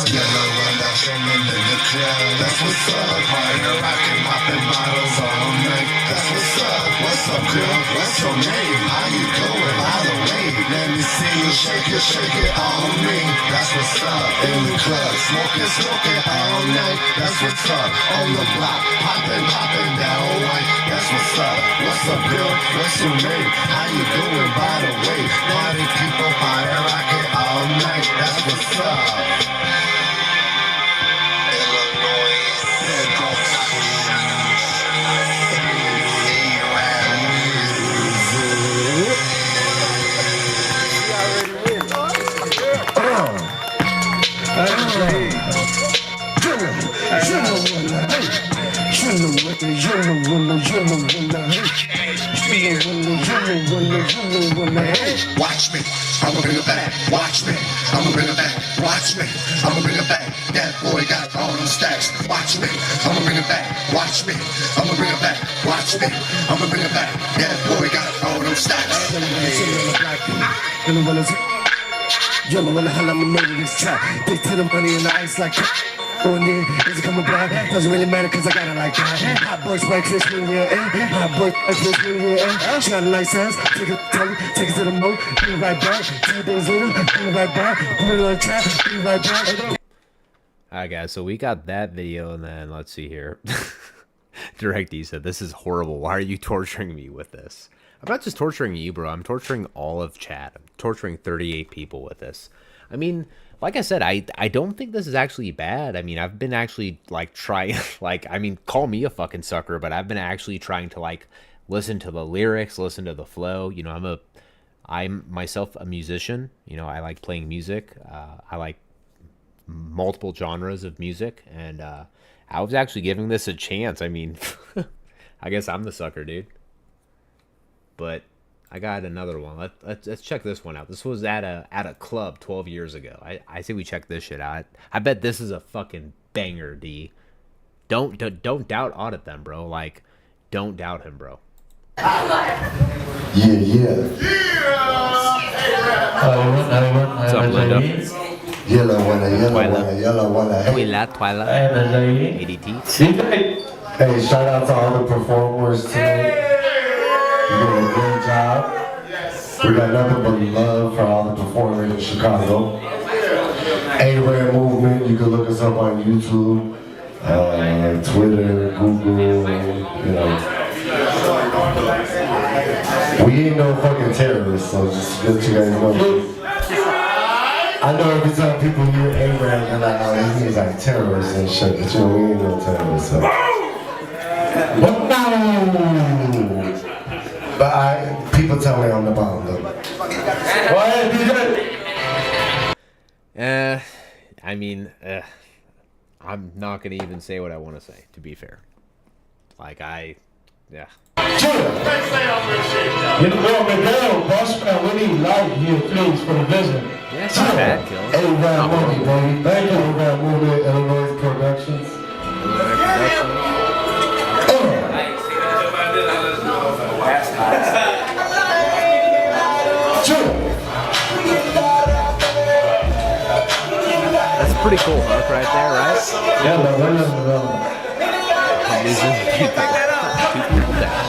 Yellow reproduction in the club, that's what's up. Party rockin', popping bottles all night. That's what's up. What's up, girl? What's your name? How you doing? By the way, let me see you shake it on me. That's what's up. In the club, smoking all night. That's what's up. On the block, poppin' down white. That's what's up. What's up, girl? What's your name? How you doing? By the way, party people, party rockin' all night. That's what's up. Watch me, I'ma bring it back. Watch me, I'ma bring it back. Watch me, I'ma bring it back. That boy got all them stacks. Watch me, I'ma bring it back. Watch me, I'ma bring it back. Watch me, I'ma bring it back. That boy got all them stacks. Yellow when the hell I'm a this track. Big to the money in the ice like going in, is it coming back? Doesn't really matter cause I got it like that. Hot boys like Chris in here, hot boys like Chris in here, shining like sense. Take it to the moat, bring it right back. 2 days later, bring it right back. Put it on trap, bring it right back. Alright guys, so we got that video, and then let's see here. DirectD said, "This is horrible. Why are you torturing me with this?" I'm not just torturing you, bro. I'm torturing all of chat. I'm torturing 38 people with this. like I said, I don't think this is actually bad. I mean, I've been actually like trying, like, I mean, call me a fucking sucker, but I've been actually trying to like listen to the lyrics, listen to the flow. You know, I'm myself a musician. You know, I like playing music. I like multiple genres of music, and I was actually giving this a chance. I mean, I guess I'm the sucker, dude. But I got another one. Let's check this one out. This was at a club 12 years ago. I say we check this shit out. I bet this is a fucking banger, D. Don't doubt Audit Them, bro. Like, don't doubt him, bro. Yeah. What's up, Linda? Yellow one, yellow one. Twila. ADT. Hey, shout out to all the performers today. You did a great job. We got nothing but love for all the performers in Chicago. A-Rare Movement, you can look us up on YouTube, Twitter, Google, you know. We ain't no fucking terrorists, so just let you guys know. I know every time people hear A-Rare, they're like, oh, he means like terrorists and shit, but you know, we ain't no terrorists, so. But no! But people tell me I'm the bomb, though. Go ahead, DJ! I mean, I'm not gonna even say what I want to say, to be fair. Like, yeah. You know, Miguel, boss man, we need light here, please, for the visit. Yeah, it's not bad, Kill. A-Rap Movie, baby. Thank you, A-Rap Movie, Illinois Productions. That's a pretty cool hook right there, right? Yeah, Two people down.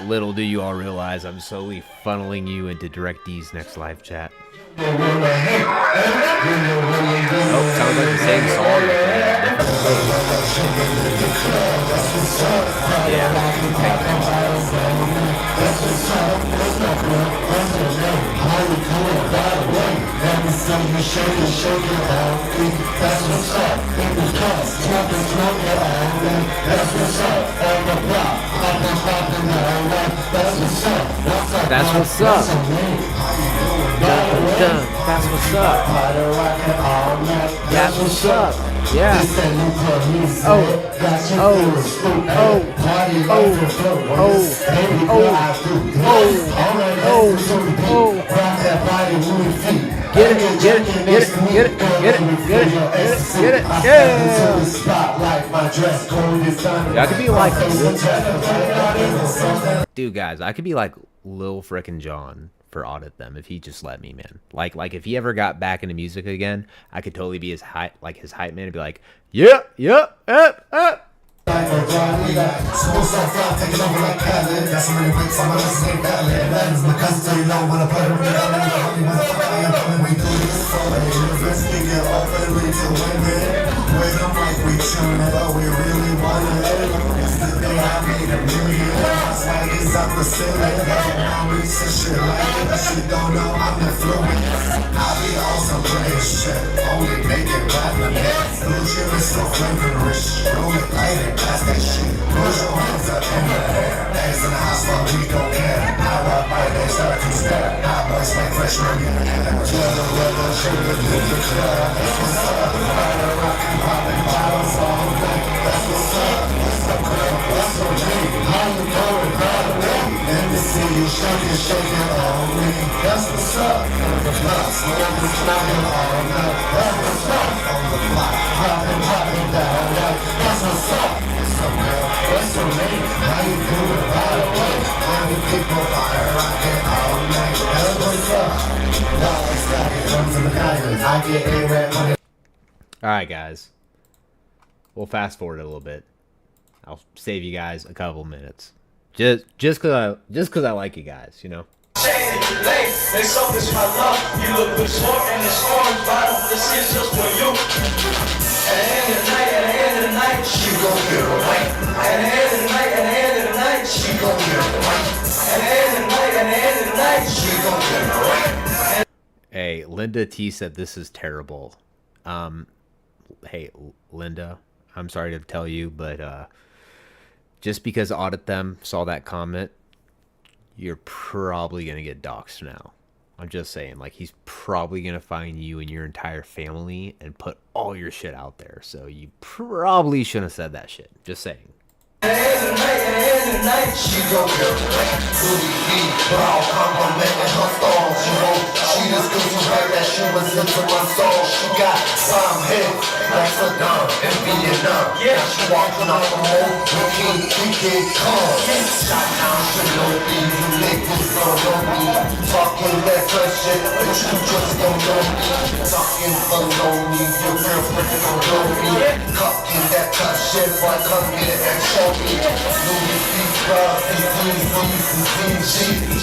Little do you all realize I'm slowly funneling you into DirectD's next live chat. Oh, sounds like the same song. That's what's up. That's what's up. That's what's up. Yeah. Get it. Yeah. I could be like, dude, guys, I could be like Lil frickin' John for Audit Them if he just let me, man. Like if he ever got back into music again, I could totally be his hype man and be like, All right, guys. We'll fast forward it a little bit. I'll save you guys a couple minutes. Just cause I like you guys, you know. They selfish my love. You look good smart and it's orange bottle. This is just for you. At the end of the night, she gon' get it right. At the end of the night, she gon' get it right. Hey, Linda T said this is terrible. Hey, Linda, I'm sorry to tell you, but just because Audit Them saw that comment, you're probably going to get doxxed now. I'm just saying, like, he's probably going to find you and your entire family and put all your shit out there. So you probably shouldn't have said that shit. Just saying. She gon' get wrecked to the beat, but I'll compliment her stall. She just cause you heard that she was into my soul. She got some hits like Saddam in Vietnam. Yeah, she walking off the mold with King Kong. Shot down, Shinobi, you niggas don't know me. Talking that fresh shit, but you just don't know me. Talking below me, your real friend don't know me. Talking that tough shit, boy, come here and show me. Louis V. Scrubs, CCC,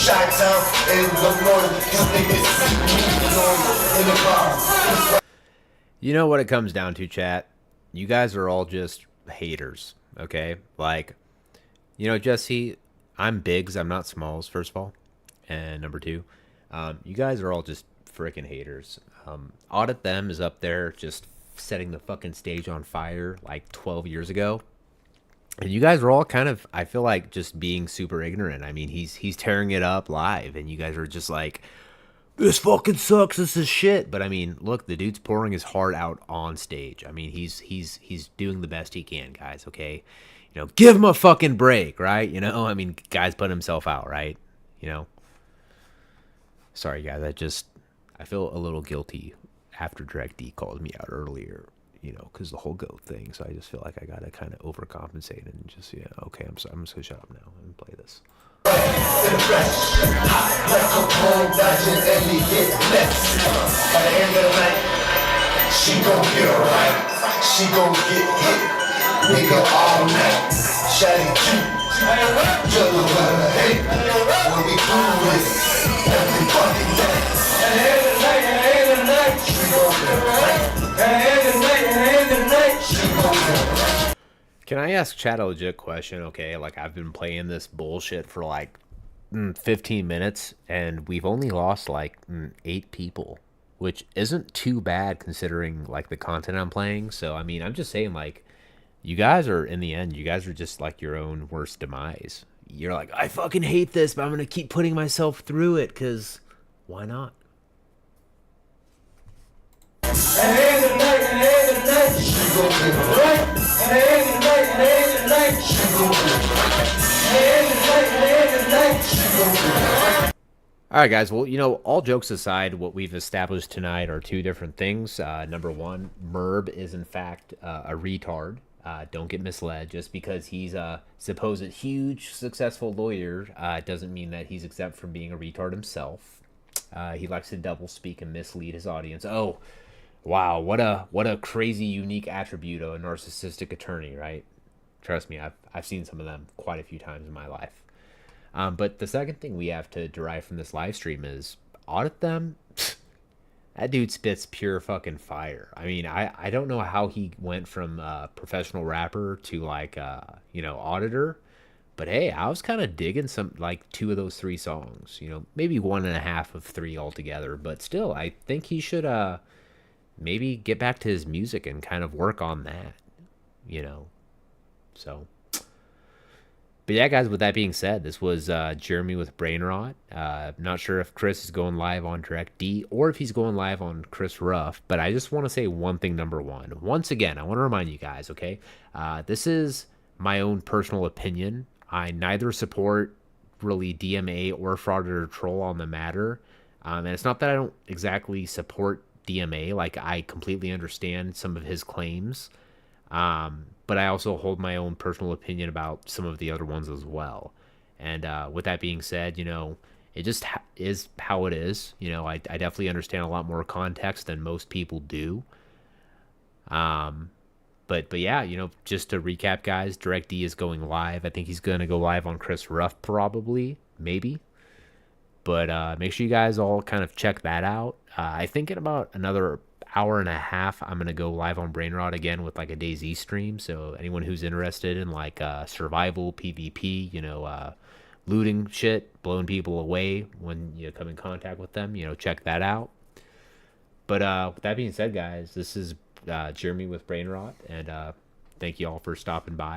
Chi-Town, in the morning, you niggas see me in the car. You know what it comes down to, chat? You guys are all just haters, okay? Like, you know, Jesse, I'm bigs, I'm not smalls, first of all. And number two, you guys are all just freaking haters. Audit Them is up there just setting the fucking stage on fire like 12 years ago. And you guys are all kind of, I feel like, just being super ignorant. I mean, he's tearing it up live, and you guys are just like, this fucking sucks, this is shit. But I mean, look, the dude's pouring his heart out on stage. I mean, he's doing the best he can, guys, okay? You know, give him a fucking break, right? You know, I mean, guy's putting himself out, right? You know? Sorry, guys, I feel a little guilty after Direct D called me out earlier, you know, because the whole goat thing. So I just feel like I gotta kind of overcompensate and just, yeah, okay, I'm just gonna shut up now and play this. She gon' get right, she gon' get hit, nigga all night. Shawty cute, just a little hate. When we do this, every fucking day. She gon' get right, she gon' get right. Can I ask Chad a legit question? Okay, like, I've been playing this bullshit for like 15 minutes, and we've only lost like 8 people, which isn't too bad considering like the content I'm playing. So I mean, I'm just saying, like, you guys are, in the end, you guys are just like your own worst demise. You're like, I fucking hate this, but I'm gonna keep putting myself through it because why not? All right, guys. Well, you know, all jokes aside, what we've established tonight are 2 different things. Number one, Merb is in fact a retard. Don't get misled. Just because he's a supposed huge successful lawyer doesn't mean that he's exempt from being a retard himself. He likes to double speak and mislead his audience. Oh, wow, what a crazy unique attribute of a narcissistic attorney, right? Trust me, I've seen some of them quite a few times in my life. But the second thing we have to derive from this live stream is Audit Them. That dude spits pure fucking fire. I mean, I don't know how he went from professional rapper to like you know, auditor. But hey, I was kind of digging some, like, 2 of those 3 songs. You know, maybe 1.5 of 3 altogether. But still, I think he should maybe get back to his music and kind of work on that. You know, so. But yeah, guys, with that being said, this was Jeremy with Brain Rot. Not sure if Chris is going live on Direct D or if he's going live on Chris Ruff, but I just want to say one thing, number one. Once again, I want to remind you guys, okay? This is my own personal opinion. I neither support really DMA or fraud or troll on the matter. And it's not that I don't exactly support DMA. Like, I completely understand some of his claims. But I also hold my own personal opinion about some of the other ones as well. And with that being said, you know, it just is how it is. You know, I definitely understand a lot more context than most people do. But yeah, you know, just to recap, guys, Direct D is going live. I think he's going to go live on Chris Ruff probably, maybe. But make sure you guys all kind of check that out. I think in about another hour and a half, I'm going to go live on Brainrot again with like a DayZ stream. So anyone who's interested in like survival, PvP, you know, looting shit, blowing people away when you come in contact with them, check that out. But with that being said, guys, this is Jeremy with Brain Rot, and thank you all for stopping by.